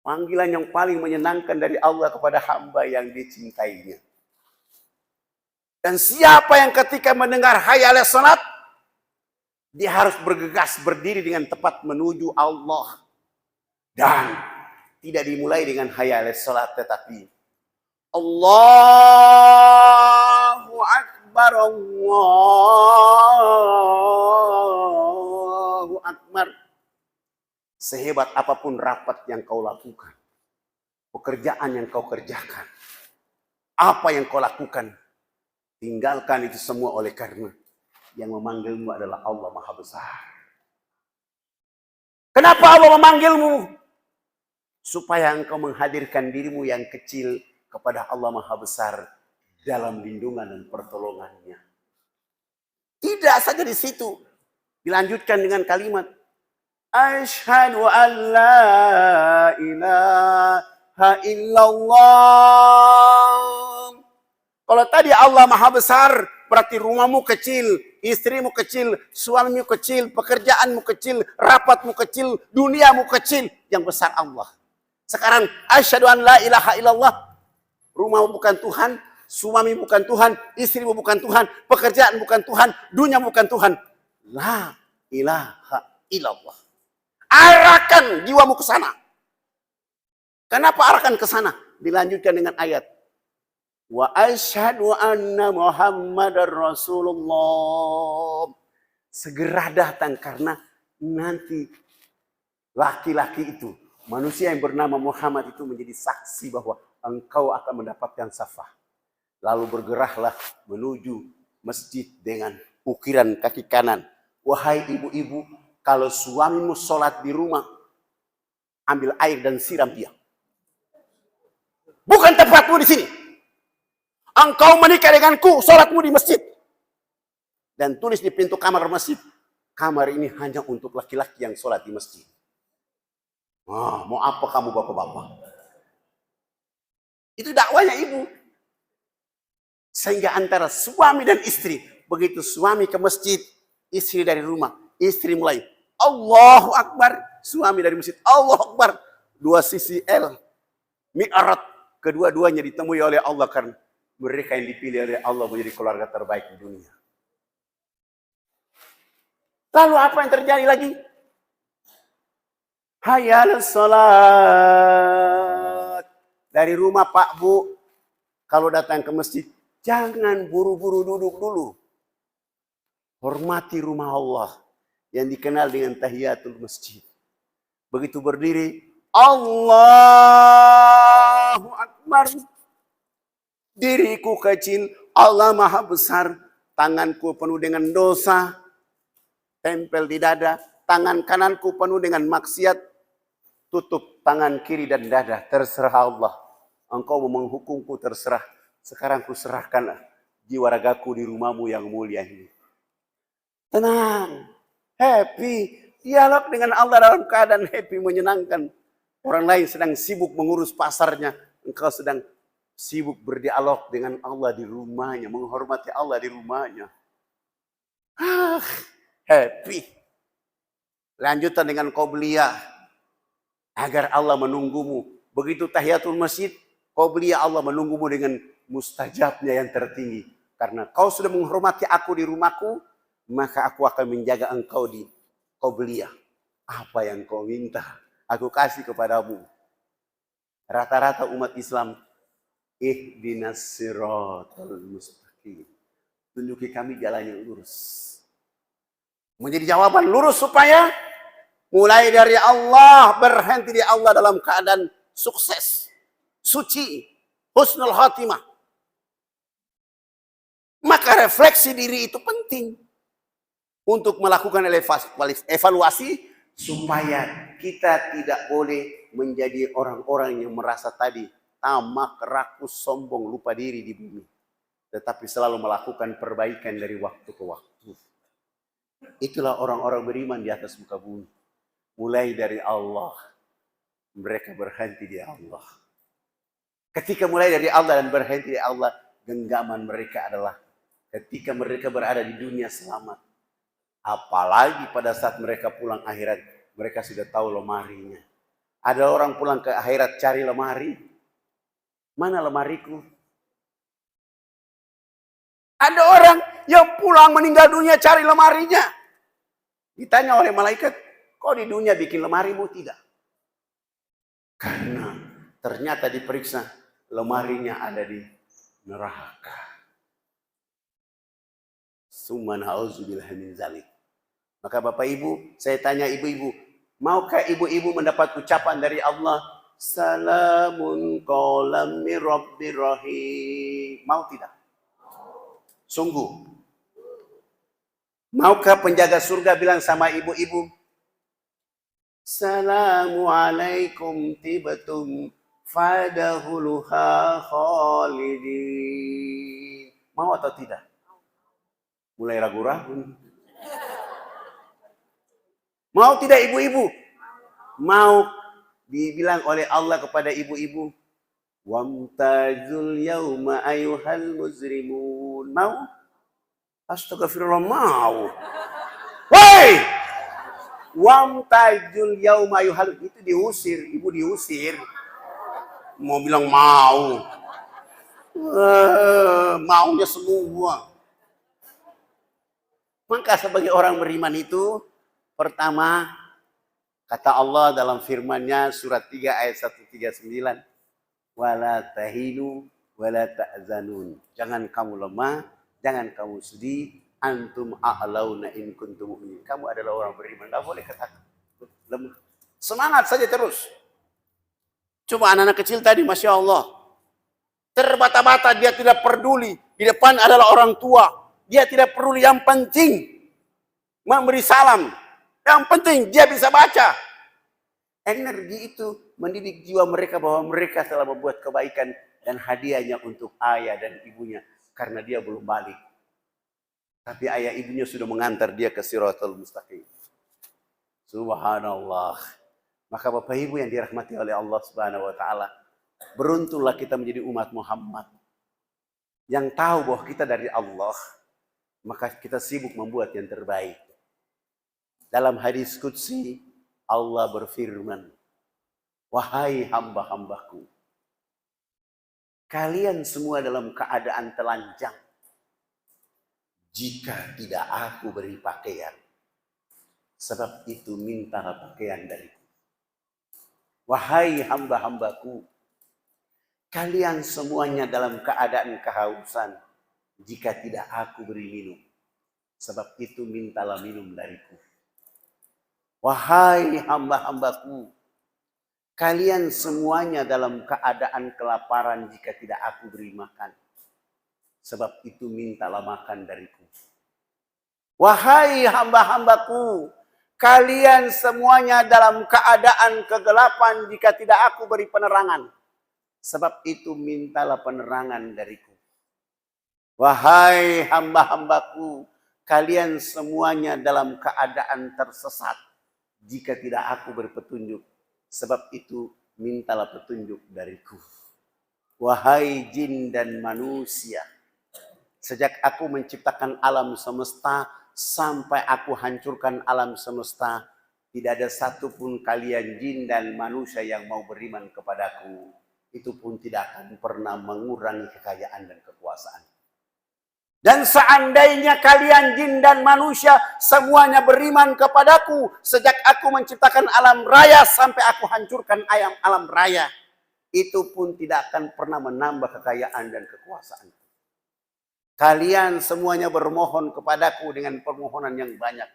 Panggilan yang paling menyenangkan dari Allah kepada hamba yang dicintainya. Dan siapa yang ketika mendengar hayya 'alas shalat, dia harus bergegas berdiri dengan tepat menuju Allah. Dan tidak dimulai dengan hayya 'alas shalat, tetapi Allahu Akbar, Allahu Akbar. Sehebat apapun rapat yang kau lakukan, pekerjaan yang kau kerjakan, apa yang kau lakukan, tinggalkan itu semua oleh karena yang memanggilmu adalah Allah Maha Besar. Kenapa Allah memanggilmu? Supaya engkau menghadirkan dirimu yang kecil kepada Allah Maha Besar dalam lindungan dan pertolongannya. Tidak saja di situ. Dilanjutkan dengan kalimat Asyhadu an la ilaha illallah. Kalau tadi Allah Maha Besar, berarti rumahmu kecil, istrimu kecil, suamimu kecil, pekerjaanmu kecil, rapatmu kecil, duniamu kecil. Yang besar Allah. Sekarang asyhadu an la ilaha illallah. Rumahmu bukan Tuhan, suami bukan Tuhan, istrimu bukan Tuhan, pekerjaan bukan Tuhan, dunia bukan Tuhan. La ilaha illallah. Arahkan jiwamu ke sana. Kenapa arahkan ke sana? Dilanjutkan dengan ayat. Wa asyhadu anna Muhammadar Rasulullah. Segera datang karena nanti laki-laki itu, manusia yang bernama Muhammad itu menjadi saksi bahwa engkau akan mendapatkan syafaat. Lalu bergeraklah menuju masjid dengan ukiran kaki kanan. Wahai ibu-ibu, kalau suamimu sholat di rumah, ambil air dan siram dia. Bukan tempatmu di sini. Engkau menikah denganku, sholatmu di masjid. Dan tulis di pintu kamar masjid, kamar ini hanya untuk laki-laki yang sholat di masjid. Mau apa kamu bapak-bapak? Itu dakwanya ibu. Sehingga antara suami dan istri, begitu suami ke masjid, istri dari rumah, istri mulai Allahu Akbar, suami dari masjid Allahu Akbar. Dua sisi L, mi'rat, kedua-duanya ditemui oleh Allah karena mereka yang dipilih oleh Allah menjadi keluarga terbaik di dunia. Lalu apa yang terjadi lagi? Hayya 'alas shalat. Dari rumah Pak Bu, kalau datang ke masjid, jangan buru-buru duduk dulu. Hormati rumah Allah yang dikenal dengan tahiyatul masjid. Begitu berdiri, Allahu Akbar. Diriku kecil, Allah Maha Besar. Tanganku penuh dengan dosa, tempel di dada. Tangan kananku penuh dengan maksiat, tutup tangan kiri dan dada. Terserah Allah. Engkau mau menghukumku terserah. Sekarang ku serahkan jiwa ragaku di rumahmu yang mulia ini. Tenang, happy, dialog dengan Allah dalam keadaan happy, menyenangkan. Orang lain sedang sibuk mengurus pasarnya, engkau sedang sibuk berdialog dengan Allah di rumahnya, menghormati Allah di rumahnya. Happy. Lanjutan dengan qobliyah, agar Allah menunggumu. Begitu tahiyatul masjid, qobliyah Allah menunggumu dengan mustajabnya yang tertinggi. Karena kau sudah menghormati aku di rumahku, maka aku akan menjaga engkau di qobliyah. Apa yang kau minta, aku kasih kepadamu. Rata-rata umat Islam, ihdinas siratal mustaqim. Tunjuki kami jalan yang lurus. Menjadi jawaban lurus supaya mulai dari Allah, berhenti di Allah dalam keadaan sukses, suci, husnul khatimah. Maka refleksi diri itu penting untuk melakukan evaluasi supaya kita tidak boleh menjadi orang-orang yang merasa tadi tamak, rakus, sombong, lupa diri di bumi. Tetapi selalu melakukan perbaikan dari waktu ke waktu. Itulah orang-orang beriman di atas muka bumi. Mulai dari Allah, mereka berhenti di Allah. Ketika mulai dari Allah dan berhenti di Allah, genggaman mereka adalah ketika mereka berada di dunia selamat. Apalagi pada saat mereka pulang akhirat, mereka sudah tahu lemarinya. Ada orang pulang ke akhirat cari lemari. Mana lemariku? Ada orang yang pulang meninggal dunia cari lemarinya. Ditanya oleh malaikat, kok di dunia bikin lemarimu? Tidak. Karena ternyata diperiksa, lemarinya ada di neraka. Summa na'udzubillahi min zalik. Maka Bapak Ibu, saya tanya ibu-ibu, maukah ibu-ibu mendapat ucapan dari Allah, salamun qaulam mir rabbir rahim? Mau tidak? Sungguh. Maukah penjaga surga bilang sama ibu-ibu, Assalamualaikum tibatum fadahuluha khalidin. Mau atau tidak? Mulai ragu-ragu. Mau tidak ibu-ibu? Mau dibilang oleh Allah kepada ibu-ibu, wamtazul yauma ayuhal muzrimun. Mau? Astagfirullah, mau. Woi! Wamtajul yauma ayuhal, itu diusir, ibu diusir. Mau bilang mau. Maunya semua. Maka sebagai orang beriman itu, pertama, kata Allah dalam firman-Nya surat 3 ayat 139, wala tahinu wala ta'zanun. Jangan kamu lemah, jangan kamu sedih, antum a'launa in kuntum mu'minin. Kamu adalah orang beriman, enggak boleh katakan lemah. Semangat saja terus. Coba anak-anak kecil tadi, Masya Allah, terbata-bata, dia tidak peduli. Di depan adalah orang tua. Dia tidak peduli, yang penting memberi salam. Yang penting dia bisa baca. Energi itu mendidik jiwa mereka bahwa mereka telah membuat kebaikan dan hadiahnya untuk ayah dan ibunya. Karena dia belum balik. Tapi ayah ibunya sudah mengantar dia ke Siratul Mustaqim. Subhanallah. Maka Bapak Ibu yang dirahmati oleh Allah Subhanahu wa taala, beruntunglah kita menjadi umat Muhammad yang tahu bahwa kita dari Allah, maka kita sibuk membuat yang terbaik. Dalam hadis qudsi Allah berfirman, wahai hamba-hambaku, kalian semua dalam keadaan telanjang jika tidak aku beri pakaian. Sebab itu mintalah pakaian dariku. Wahai hamba-hambaku, kalian semuanya dalam keadaan kehausan jika tidak aku beri minum. Sebab itu mintalah minum dariku. Wahai hamba-hambaku, kalian semuanya dalam keadaan kelaparan jika tidak aku beri makan. Sebab itu mintalah makan dariku. Wahai hamba-hambaku, kalian semuanya dalam keadaan kegelapan jika tidak aku beri penerangan. Sebab itu mintalah penerangan dariku. Wahai hamba-hambaku, kalian semuanya dalam keadaan tersesat jika tidak aku berpetunjuk. Sebab itu mintalah petunjuk dariku. Wahai jin dan manusia, sejak aku menciptakan alam semesta sampai aku hancurkan alam semesta, tidak ada satupun kalian jin dan manusia yang mau beriman kepadaku. Itu pun tidak akan pernah mengurangi kekayaan dan kekuasaan. Dan seandainya kalian jin dan manusia semuanya beriman kepadaku, sejak aku menciptakan alam raya sampai aku hancurkan alam raya, itu pun tidak akan pernah menambah kekayaan dan kekuasaan. Kalian semuanya bermohon kepadaku dengan permohonan yang banyak.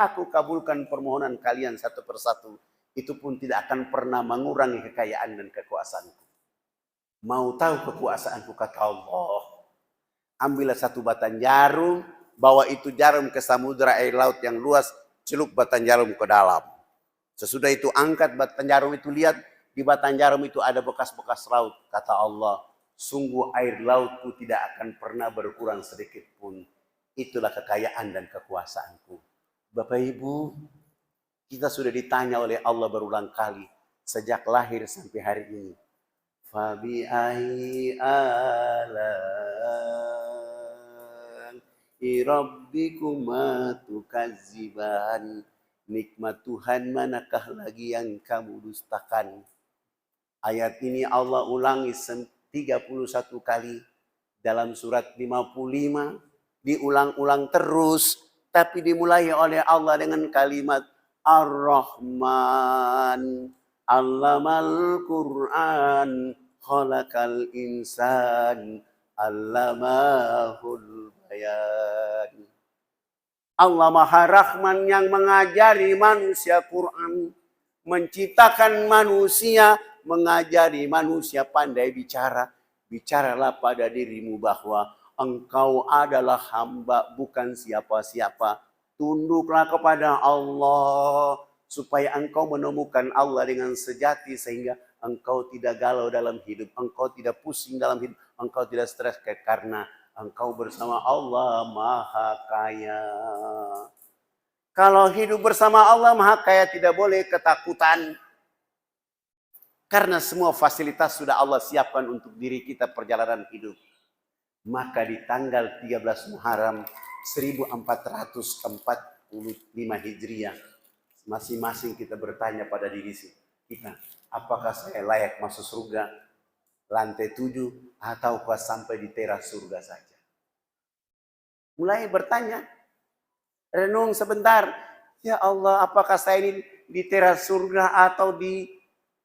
Aku kabulkan permohonan kalian satu persatu. Itu pun tidak akan pernah mengurangi kekayaan dan kekuasaanku. Mau tahu kekuasaanku, kata Allah, ambillah satu batang jarum, bawa itu jarum ke samudera air laut yang luas, celup batang jarum ke dalam. Sesudah itu angkat batang jarum itu, lihat di batang jarum itu ada bekas-bekas laut. Kata Allah, sungguh air lautku tidak akan pernah berkurang sedikit pun. Itulah kekayaan dan kekuasaanku. Bapak Ibu, kita sudah ditanya oleh Allah berulang kali sejak lahir sampai hari ini. Fabi ai ala'i rabbikuma tukadziban. Nikmat Tuhan manakah lagi yang kamu dustakan? Ayat ini Allah ulangi 31 kali dalam surat 55. Diulang-ulang terus, tapi dimulai oleh Allah dengan kalimat Ar-Rahman, Allamal Quran, Khalaqal Insan, Allamahul Bayan. Allah Maha Rahman yang mengajari manusia Quran, menciptakan manusia, mengajari manusia pandai bicara. Bicaralah pada dirimu bahwa engkau adalah hamba, bukan siapa-siapa. Tunduklah kepada Allah supaya engkau menemukan Allah dengan sejati, sehingga engkau tidak galau dalam hidup, engkau tidak pusing dalam hidup, engkau tidak stres karena engkau bersama Allah Maha Kaya. Kalau hidup bersama Allah Maha Kaya tidak boleh ketakutan. Karena semua fasilitas sudah Allah siapkan untuk diri kita perjalanan hidup. Maka di tanggal 13 Muharram 1445 Hijriah, masing-masing kita bertanya pada diri kita, apakah saya layak masuk surga lantai 7 ataukah sampai di teras surga saja? Mulai bertanya, renung sebentar, ya Allah, apakah saya ini di teras surga atau di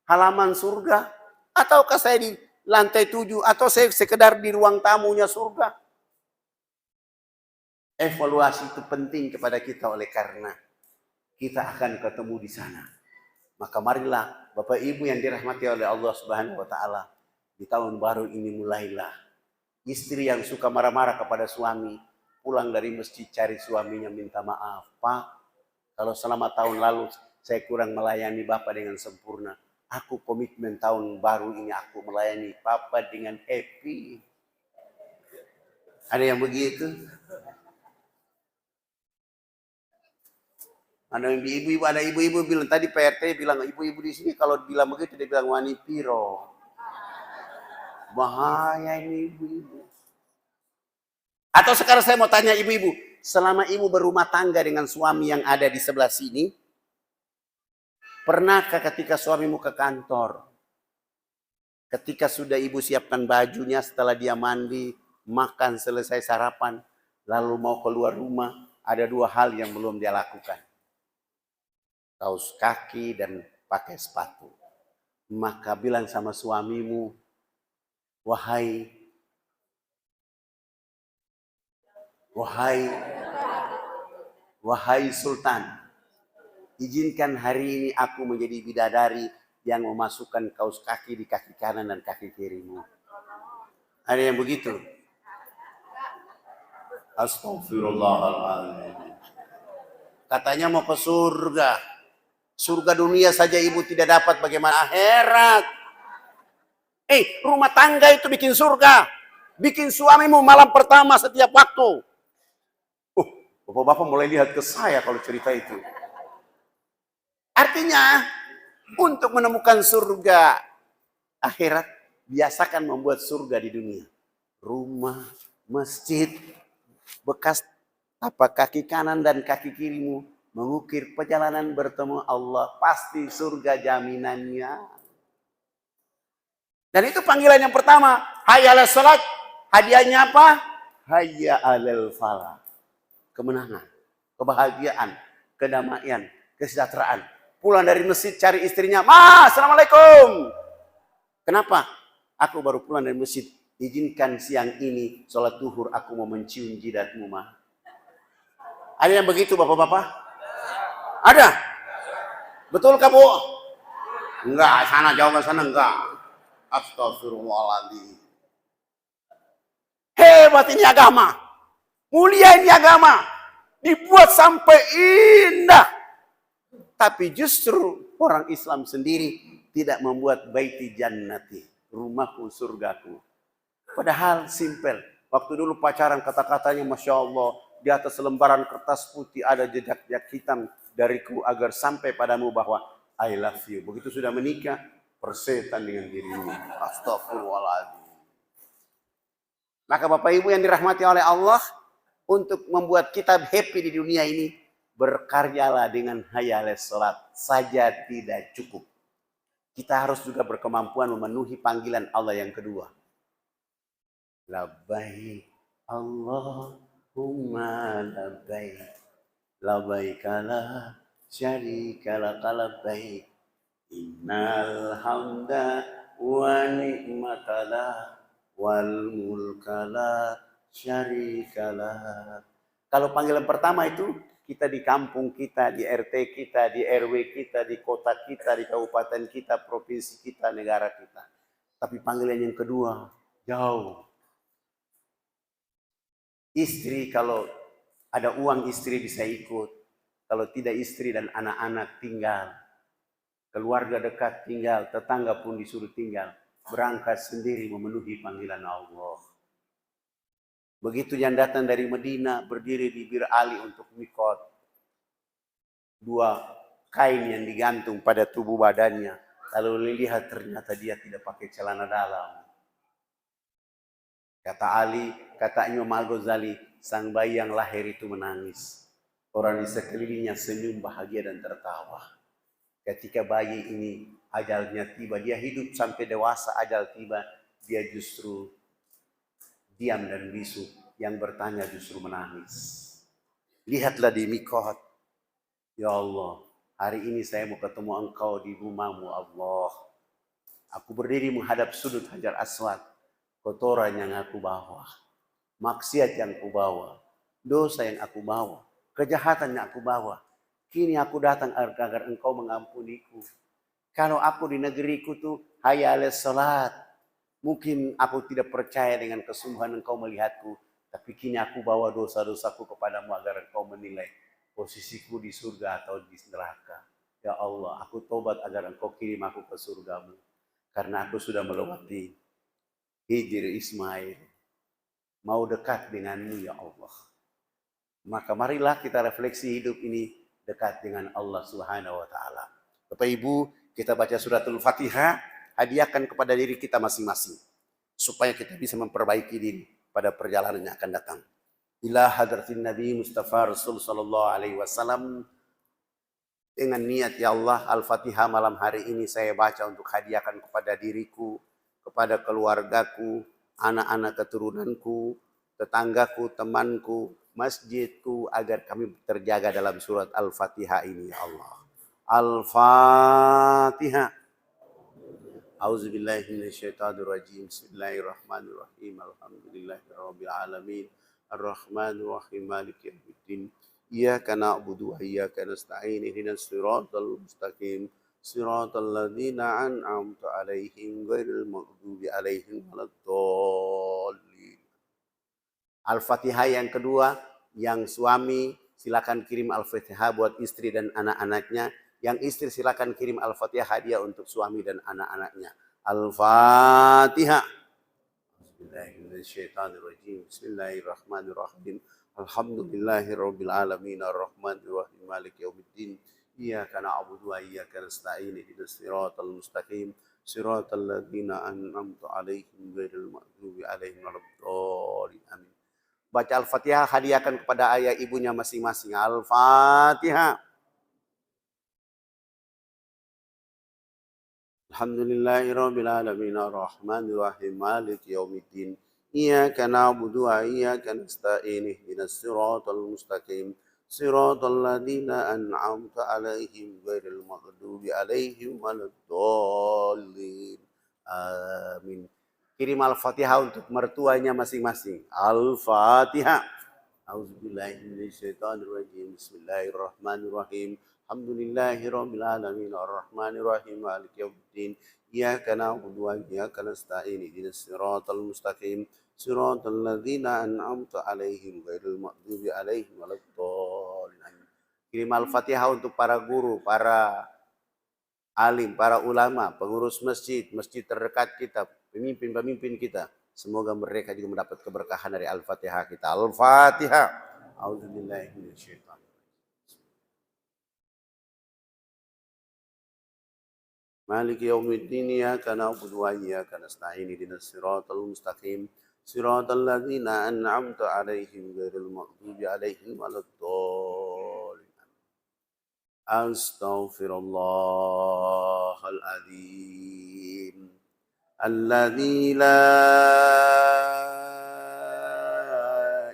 halaman surga, ataukah saya di lantai 7, atau saya sekedar di ruang tamunya surga? Evaluasi itu penting kepada kita, oleh karena kita akan ketemu di sana. Maka marilah Bapak Ibu yang dirahmati oleh Allah Subhanahu wa taala, di tahun baru ini mulailah istri yang suka marah-marah kepada suami, pulang dari masjid cari suaminya minta maaf, Pak, kalau selama tahun lalu saya kurang melayani Bapak dengan sempurna, aku komitmen tahun baru ini aku melayani Papa dengan happy. Ada yang begitu? Ada ibu-ibu, ada ibu-ibu bilang tadi PRT bilang ibu-ibu di sini kalau bilang begitu dia bilang wani piro. Bahaya ini ibu-ibu. Atau sekarang saya mau tanya ibu-ibu, selama ibu berumah tangga dengan suami yang ada di sebelah sini, pernahkah ketika suamimu ke kantor, ketika sudah ibu siapkan bajunya, setelah dia mandi, makan, selesai sarapan, lalu mau keluar rumah, ada dua hal yang belum dia lakukan. Kaos kaki dan pakai sepatu. Maka bilang sama suamimu, wahai Sultan, izinkan hari ini aku menjadi bidadari yang memasukkan kaos kaki di kaki kanan dan kaki kirimu. Ada yang begitu? Astagfirullahaladzim. Katanya mau ke surga. Surga dunia saja ibu tidak dapat, bagaimana akhirat? Rumah tangga itu bikin surga. Bikin suamimu malam pertama setiap waktu. Bapak-bapak mulai lihat ke saya kalau cerita itu. Artinya, untuk menemukan surga akhirat, biasakan membuat surga di dunia. Rumah, masjid, bekas tapak kaki kanan dan kaki kirimu mengukir perjalanan bertemu Allah. Pasti surga jaminannya. Dan itu panggilan yang pertama. Hayya 'alas salat. Hadiahnya apa? Hayya 'alal falah. Kemenangan, kebahagiaan, kedamaian, kesejahteraan. Pulang dari masjid cari istrinya. Ma, assalamualaikum. Kenapa? Aku baru pulang dari masjid. Izinkan siang ini sholat duhur aku mau mencium jidatmu, Ma. Ada yang begitu bapak-bapak? Ada? Betul kah, Bu? Enggak, sana jawaban sana enggak. Astagfirullahaladzim. Hebat ini agama. Mulia ini agama. Dibuat sampai indah. Tapi justru orang Islam sendiri tidak membuat baiti jannati. Rumahku surgaku. Padahal simpel. Waktu dulu pacaran kata-katanya Masya Allah. Di atas lembaran kertas putih ada jejak-jejak hitam dariku agar sampai padamu bahwa I love you. Begitu sudah menikah, persetan dengan dirimu. Astagfirullahaladzim. Maka Bapak Ibu yang dirahmati oleh Allah, untuk membuat kita happy di dunia ini, berkaryalah dengan hayya 'alas salat saja tidak cukup. Kita harus juga berkemampuan memenuhi panggilan Allah yang kedua. Labbaik Allahumma labbaik. Labbaik la syarika lak labbaik. Innal hamda wa ni'matala wal mulkala syarikalah. Kalau panggilan pertama itu kita di kampung kita, di RT kita, di RW kita, di kota kita, di kabupaten kita, provinsi kita, negara kita. Tapi panggilan yang kedua jauh. Istri kalau ada uang istri bisa ikut. Kalau tidak istri dan anak-anak tinggal. Keluarga dekat tinggal, tetangga pun disuruh tinggal. Berangkat sendiri memenuhi panggilan Allah. Begitu yang datang dari Medina berdiri di Bir Ali untuk mikot. 2 kain yang digantung pada tubuh badannya. Lalu lihat ternyata dia tidak pakai celana dalam. Kata Ali, kata Imam Al-Ghazali, sang bayi yang lahir itu menangis. Orang di sekelilingnya senyum bahagia dan tertawa. Ketika bayi ini ajalnya tiba, dia hidup sampai dewasa, ajal tiba, dia justru diam dan bisu. Yang bertanya justru menangis. Lihatlah di mikot. Ya Allah, hari ini saya mau ketemu engkau di rumahmu Allah. Aku berdiri menghadap sudut Hajar Aswad. Kotoran yang aku bawa. Maksiat yang aku bawa. Dosa yang aku bawa. Kejahatan yang aku bawa. Kini aku datang agar engkau mengampuniku. Kalau aku di negeriku tuh hayya 'alas salat. Mungkin aku tidak percaya dengan kesungguhan engkau melihatku. Tapi kini aku bawa dosa-dosaku kepadamu agar engkau menilai posisiku di surga atau di neraka. Ya Allah, aku tobat agar engkau kirim aku ke surgamu. Karena aku sudah melewati Hijr Ismail. Mau dekat denganmu ya Allah. Maka marilah kita refleksi hidup ini dekat dengan Allah Subhanahu wa taala. Bapak Ibu, kita baca suratul Fatihah, hadiahkan kepada diri kita masing-masing supaya kita bisa memperbaiki diri pada perjalanan yang akan datang. Ila hadratin Nabi Mustafa Rasul sallallahu alaihi wasallam, dengan niat ya Allah, Al-Fatihah malam hari ini saya baca untuk hadiahkan kepada diriku, kepada keluargaku, anak-anak keturunanku, tetanggaku, temanku, masjidku, agar kami terjaga dalam surat Al-Fatihah ini ya Allah. Al-Fatihah. A'udzubillahi minasyaitonirrajim. Bismillahirrahmanirrahim. Alhamdulillahirabbil alamin. Arrahmanirrahim. Maliki yaumiddin. Iyyaka na'budu wa iyyaka nasta'in. Ihdinas siratal mustaqim. Siratal ladzina an'amta 'alaihim ghairil maghdubi alaihim waladdallin. Al-Fatihah yang kedua, yang suami silakan kirim Al-Fatihah buat istri dan anak-anaknya. Yang istri silakan kirim Al-Fatihah hadiah untuk suami dan anak-anaknya. Al-Fatihah. Bismillahirrahmanirrahim. Bismillahirrahmanirrahim. Alhamdulillahirabbil alamin arrahmanir rahim maliki yaumiddin. Iyyaka na'budu wa iyyaka nasta'in ihdinas siratal mustaqim siratal ladzina an'amta 'alaihim ghairil maghdubi 'alaihim waladdallin. Amin. Baca Al-Fatihah, hadiahkan kepada ayah ibunya masing-masing. Al-Fatihah. Alhamdulillahirabbil alamin arrahmanir rahim maliki yaumiddin. Iyyaka na'budu wa iyyaka nasta'in ihdinas siratal mustaqim siratal ladzina an'amta 'alaihim ghairil maghdubi 'alaihim waladdallin. Amin. Kirim Al-Fatihah untuk mertuanya masing-masing. Al-Fatihah. A'udzubillahi minasyaitonirrajim. Bismillahirrahmanirrahim. Alhamdulillahirabbil alamin arrahmanir rahim maliki yaumiddin. Iyyaka na'budu wa iyyaka nasta'in ihdinas siratal mustaqim siratal ladzina an'amta 'alaihim ghairil maghdubi 'alaihim waladdallin. Kirim Al-Fatihah untuk para guru, para alim, para ulama, pengurus masjid, masjid terdekat kita, pemimpin-pemimpin kita. Semoga mereka juga mendapat keberkahan dari Al-Fatihah kita. Al-Fatihah. A'udzubillahi minasyaitonir. Maliki yaumiddin. Iyyaka na'budu wa iyyaka nasta'in ihdinas siratal mustaqim siratal ladzina an'amta 'alaihim ghairil maghdubi 'alaihim waladdallin. Astaghfirullahal azim alladzi la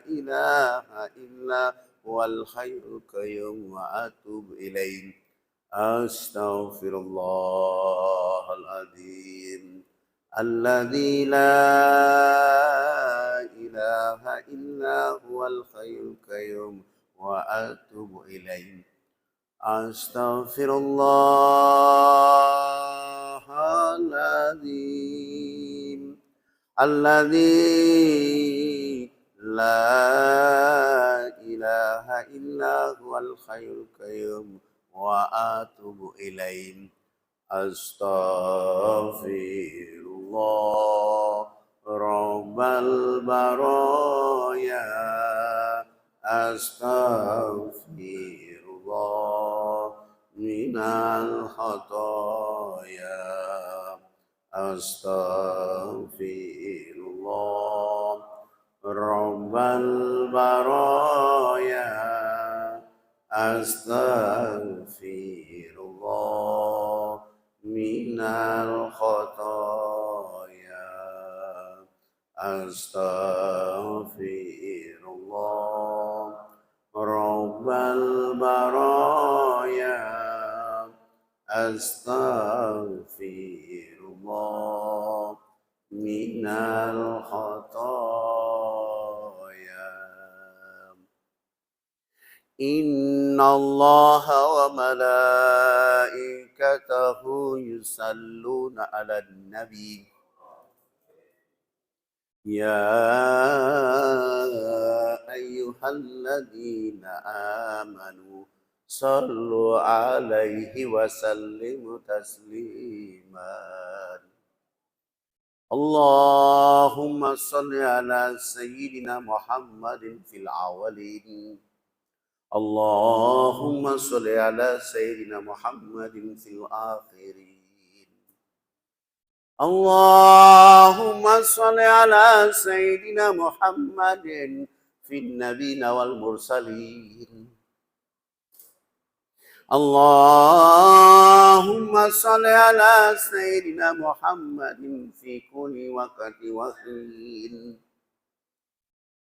ilaha illa huwal hayyul qayyum wa atubu ilaihi. Astaghfirullahal azim alladzi la ilaha illa huwal hayyul qayyum wa atubu ilaihi. Astaghfirullahal azim alladzi la ilaha illa huwal hayyul qayyum wa atubu ilaih. Astaghfirullah rabbal baraya. Astaghfirullah minal khataya. Astaghfirullah rabbal baraya. Astaghfirullah minal khataya. Astaghfirullah rabbal baraya. Astaghfirullah minal khataya. Innallaha wa malaikatahu yusalluna 'alan nabi. Ya ayyuhalladzina amanu sallu 'alaihi wa sallimu tasliman. Allahumma salli ala sayyidina Muhammadin fil awwalin. Allahumma salli ala sayyidina Muhammadin fil akhirin. Allahumma salli ala sayyidina Muhammadin fil nabiyina wal mursalin. Allahumma salli ala sayyidina Muhammadin fi kulli waqti wa hin.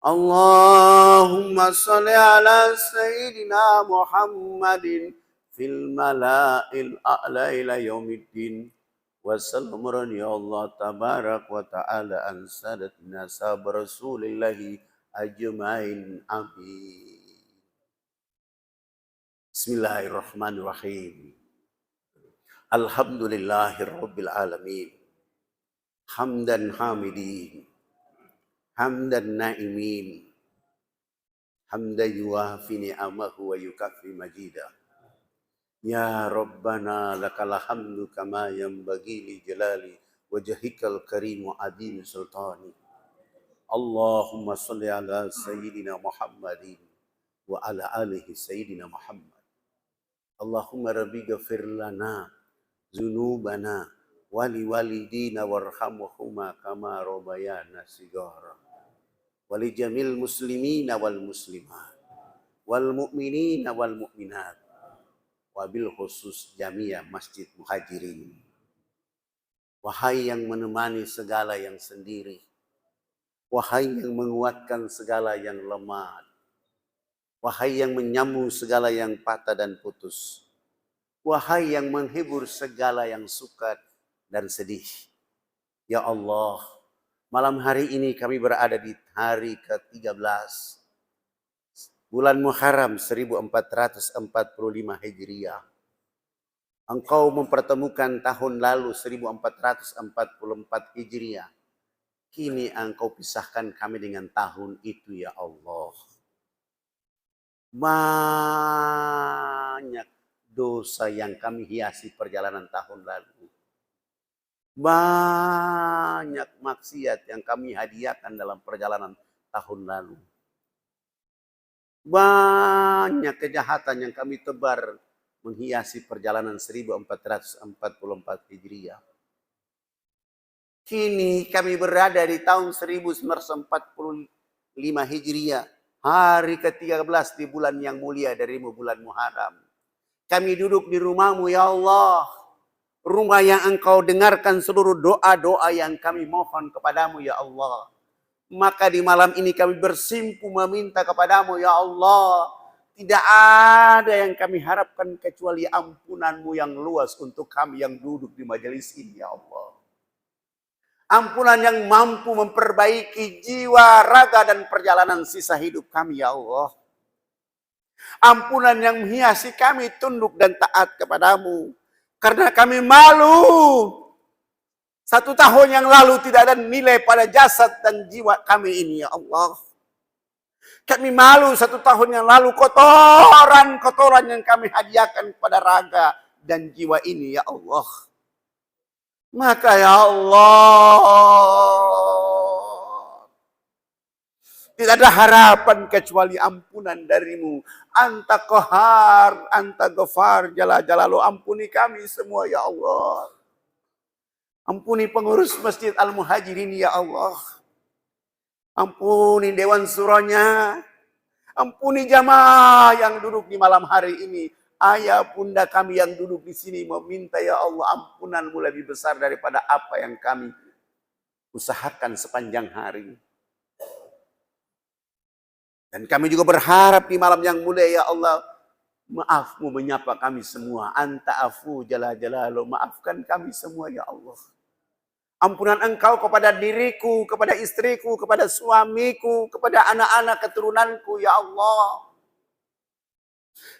Allahumma salli ala sayyidina Muhammadin fil mala'il a'la ila yaumiddin. Wa sallam ya Allah tabarak wa ta'ala an sadatina sahabat Rasulillahi ajmain. Amin. Bismillahirrahmanirrahim. Alhamdulillahirabbil alamin. Hamdan hamidin. Hamdan na'imin. Hamdan yuwafi ni'amahu wa yukafi majidah. Ya Rabbana lakal hamdu kama yanbaghi li jalali wajhikal karim wa adim sultani. Allahumma salli ala sayyidina Muhammadin wa ala alihi sayyidina Muhammad. Allahumma rabbi ghafir lana dzunubana wali walidina warhamhuma kama rabbayana shighara. Wali jamil muslimina wal muslimat wal mu'minina wal mu'minat wabil khusus jamiah masjid muhajirin. Wahai yang menemani segala yang sendiri, wahai yang menguatkan segala yang lemah, wahai yang menyambung segala yang patah dan putus, wahai yang menghibur segala yang suka dan sedih. Ya Allah, malam hari ini kami berada di hari ke-13 bulan Muharram 1445 Hijriah. Engkau mempertemukan tahun lalu 1444 Hijriah. Kini Engkau pisahkan kami dengan tahun itu, ya Allah. Banyak dosa yang kami hiasi perjalanan tahun lalu. Banyak maksiat yang kami hadiahkan dalam perjalanan tahun lalu. Banyak kejahatan yang kami tebar menghiasi perjalanan 1444 Hijriah. Kini kami berada di tahun 1945 Hijriah. Hari ke-13 di bulan yang mulia darimu, bulan Muharram. Kami duduk di rumahmu, ya Allah. Rumah yang Engkau dengarkan seluruh doa-doa yang kami mohon kepadamu, ya Allah. Maka di malam ini kami bersimpu meminta kepadamu, ya Allah. Tidak ada yang kami harapkan kecuali ampunanmu yang luas untuk kami yang duduk di majelis ini, ya Allah. Ampunan yang mampu memperbaiki jiwa, raga, dan perjalanan sisa hidup kami, ya Allah. Ampunan yang menghiasi kami tunduk dan taat kepadamu. Karena kami malu. 1 tahun yang lalu tidak ada nilai pada jasad dan jiwa kami ini, ya Allah. Kami malu 1 tahun yang lalu kotoran-kotoran yang kami hadiahkan kepada raga dan jiwa ini, ya Allah. Maka ya Allah, tidak ada harapan kecuali ampunan darimu. Anta Qahar, Anta Ghafar, Jalla Jalalu. Ampuni kami semua, ya Allah. Ampuni pengurus Masjid Al-Muhajirin, ya Allah. Ampuni Dewan Suronya. Ampuni jamaah yang duduk di malam hari ini. Ayah bunda kami yang duduk di sini meminta, ya Allah, ampunanmu lebih besar daripada apa yang kami usahakan sepanjang hari. Dan kami juga berharap di malam yang mulia, ya Allah, maafmu menyapa kami semua. Anta afu jalla jalalu. Maafkan kami semua, ya Allah. Ampunan Engkau kepada diriku, kepada istriku, kepada suamiku, kepada anak-anak keturunanku, ya Allah.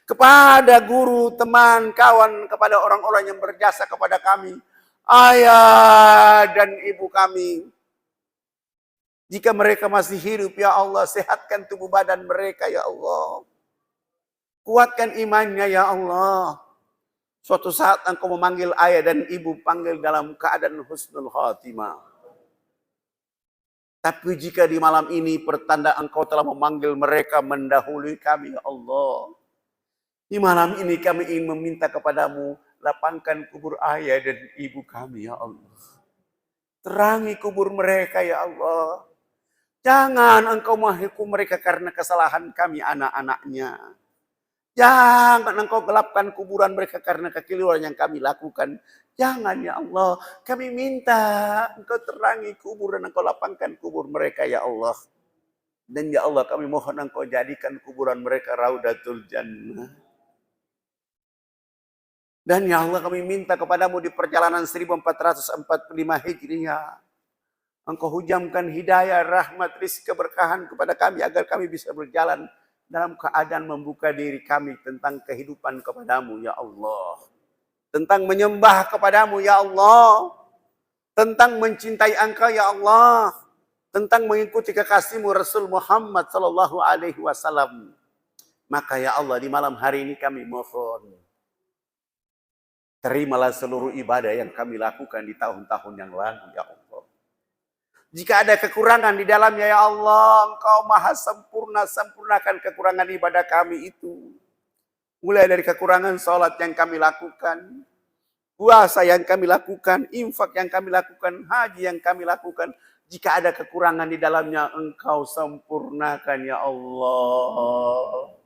Kepada guru, teman, kawan, kepada orang-orang yang berjasa kepada kami. Ayah dan ibu kami. Jika mereka masih hidup, ya Allah, sehatkan tubuh badan mereka, ya Allah. Kuatkan imannya, ya Allah. Suatu saat Engkau memanggil ayah dan ibu, panggil dalam keadaan husnul khatimah. Tapi jika di malam ini pertanda Engkau telah memanggil mereka mendahului kami, ya Allah. Di malam ini kami ingin meminta kepadamu, lapangkan kubur ayah dan ibu kami, ya Allah. Terangi kubur mereka, ya Allah. Jangan Engkau menghukum mereka karena kesalahan kami anak-anaknya. Jangan Engkau gelapkan kuburan mereka karena kekeliruan yang kami lakukan. Jangan, ya Allah. Kami minta Engkau terangi kubur dan Engkau lapangkan kubur mereka, ya Allah. Dan ya Allah, kami mohon Engkau jadikan kuburan mereka Raudatul Jannah. Dan ya Allah, kami minta kepadamu di perjalanan 1445 Hijriah. Engkau hujamkan hidayah, rahmat, rizki, keberkahan kepada kami agar kami bisa berjalan dalam keadaan membuka diri kami tentang kehidupan kepadamu, ya Allah. Tentang menyembah kepadamu, ya Allah. Tentang mencintai Engkau, ya Allah. Tentang mengikuti kekasihmu Rasul Muhammad sallallahu alaihi wasallam. Maka ya Allah, di malam hari ini kami mohon Terimalah seluruh ibadah yang kami lakukan di tahun-tahun yang lalu, ya Allah. Jika ada kekurangan di dalamnya, ya Allah, Engkau maha sempurna, sempurnakan kekurangan ibadah kami itu. Mulai dari kekurangan sholat yang kami lakukan, puasa yang kami lakukan, infak yang kami lakukan, haji yang kami lakukan. Jika ada kekurangan di dalamnya, Engkau sempurnakan, ya Allah.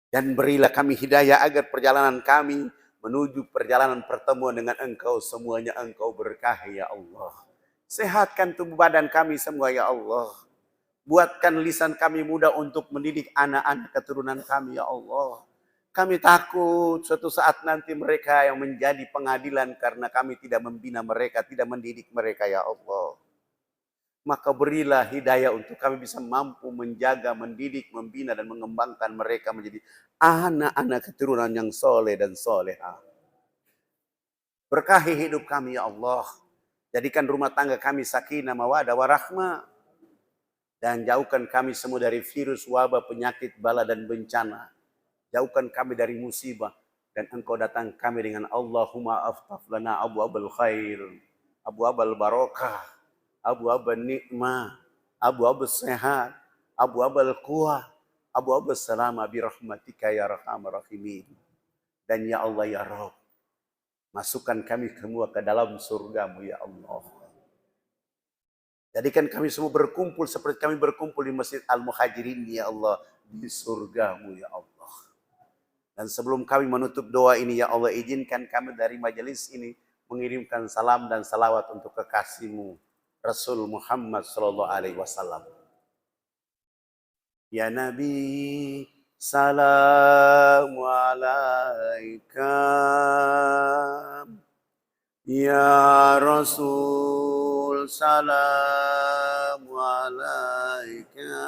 Dan berilah kami hidayah agar perjalanan kami menuju perjalanan pertemuan dengan Engkau semuanya Engkau berkahi, ya Allah. Sehatkan tubuh badan kami semua, ya Allah. Buatkan lisan kami mudah untuk mendidik anak-anak keturunan kami, ya Allah. Kami takut suatu saat nanti mereka yang menjadi pengadilan karena kami tidak membina mereka, tidak mendidik mereka, ya Allah. Maka berilah hidayah untuk kami bisa mampu menjaga, mendidik, membina, dan mengembangkan mereka menjadi anak-anak keturunan yang soleh dan soleha. Berkahi hidup kami, ya Allah. Jadikan rumah tangga kami sakinah, mawadah, warahmah. Dan jauhkan kami semua dari virus, wabah, penyakit, bala, dan bencana. Jauhkan kami dari musibah. Dan Engkau datang kami dengan Allahumma aftah lana abwabal khair, abwabal barakah, abwabal nikmah, abwabal sehat, abwabal quwah, abwabal salama birahmatika ya arhamar rahimin. Dan ya Allah ya Rabb, masukkan kami semua ke dalam surgamu, ya Allah. Jadikan kami semua berkumpul seperti kami berkumpul di Masjid Al-Muhajirin, ya Allah, di surgamu, ya Allah. Dan sebelum kami menutup doa ini, ya Allah, izinkan kami dari majelis ini mengirimkan salam dan salawat untuk kekasihmu, Rasul Muhammad sallallahu alaihi wasallam. Ya Nabi, salamu alaika. Ya Rasul, salamu alaika.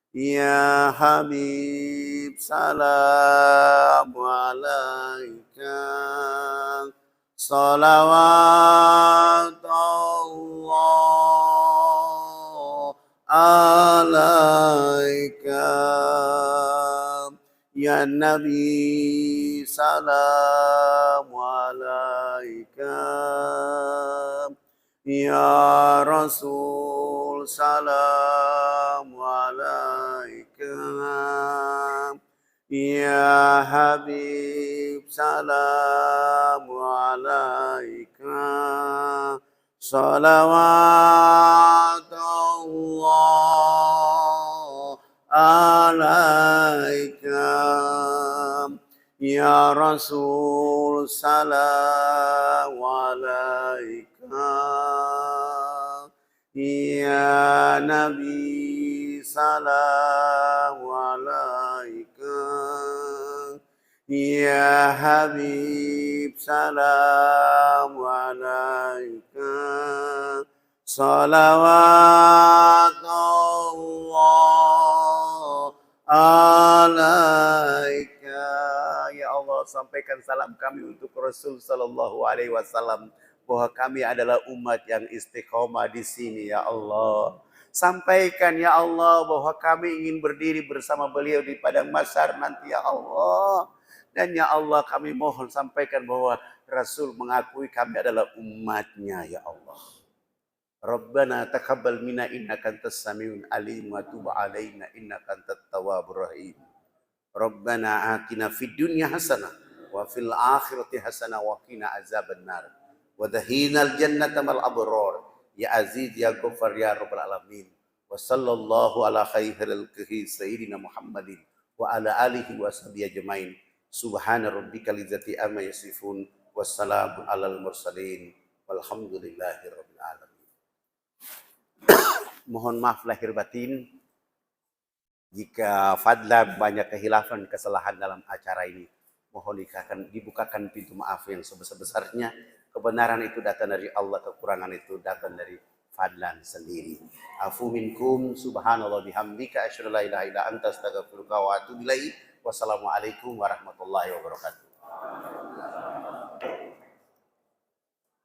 Ya Habib, salamu alaika. Salawat Allah alaika. Ya Nabi, salamu alaika. Ya Rasul, salamu alaika. Ya Habib, salamu alaika. Salawat Allah alaika. Ya Rasul, salamu alaika. Ya Nabi, salamu alaika. Ya Habib, salamu alaika. Salawat Allah alaika. Ya Allah, sampaikan salam kami untuk Rasul sallallahu alaihi wasallam bahwa kami adalah umat yang istiqomah di sini, ya Allah. Sampaikan, ya Allah, bahwa kami ingin berdiri bersama beliau di padang mahsyar nanti, ya Allah. Dan ya Allah, kami mohon sampaikan bahwa Rasul mengakui kami adalah umatnya, ya Allah. Rabbana taqabbal minna innaka antas samiul alim wa tub alaina innaka antat tawwabur rahim. Rabbana atina fid dunya hasanah wa fil akhirati hasanah wa qina azabannar. Wa dahinal jannata mal abrar. Ya Aziz ya Ghaffar ya Rabbal alamin. Wa sallallahu ala khairil sayyidina Muhammadin wa ala alihi wa sahbihi ajmain. Subhana rabbika lizzati amma yasifun. Wassalamu alal mursalin. Walhamdulillahi rabbil alamin. Mohon maaf lahir batin jika fadlan banyak kehilafan kesalahan dalam acara ini. Mohon dibukakan pintu maaf yang sebesar-besarnya. Kebenaran itu datang dari Allah, kekurangan itu datang dari fadlan sendiri. Afu minkum subhanallah bihamdika asyhadu an la ilaha illa anta astaghfiruka wa atubu ilaik. Wassalamualaikum warahmatullahi wabarakatuh.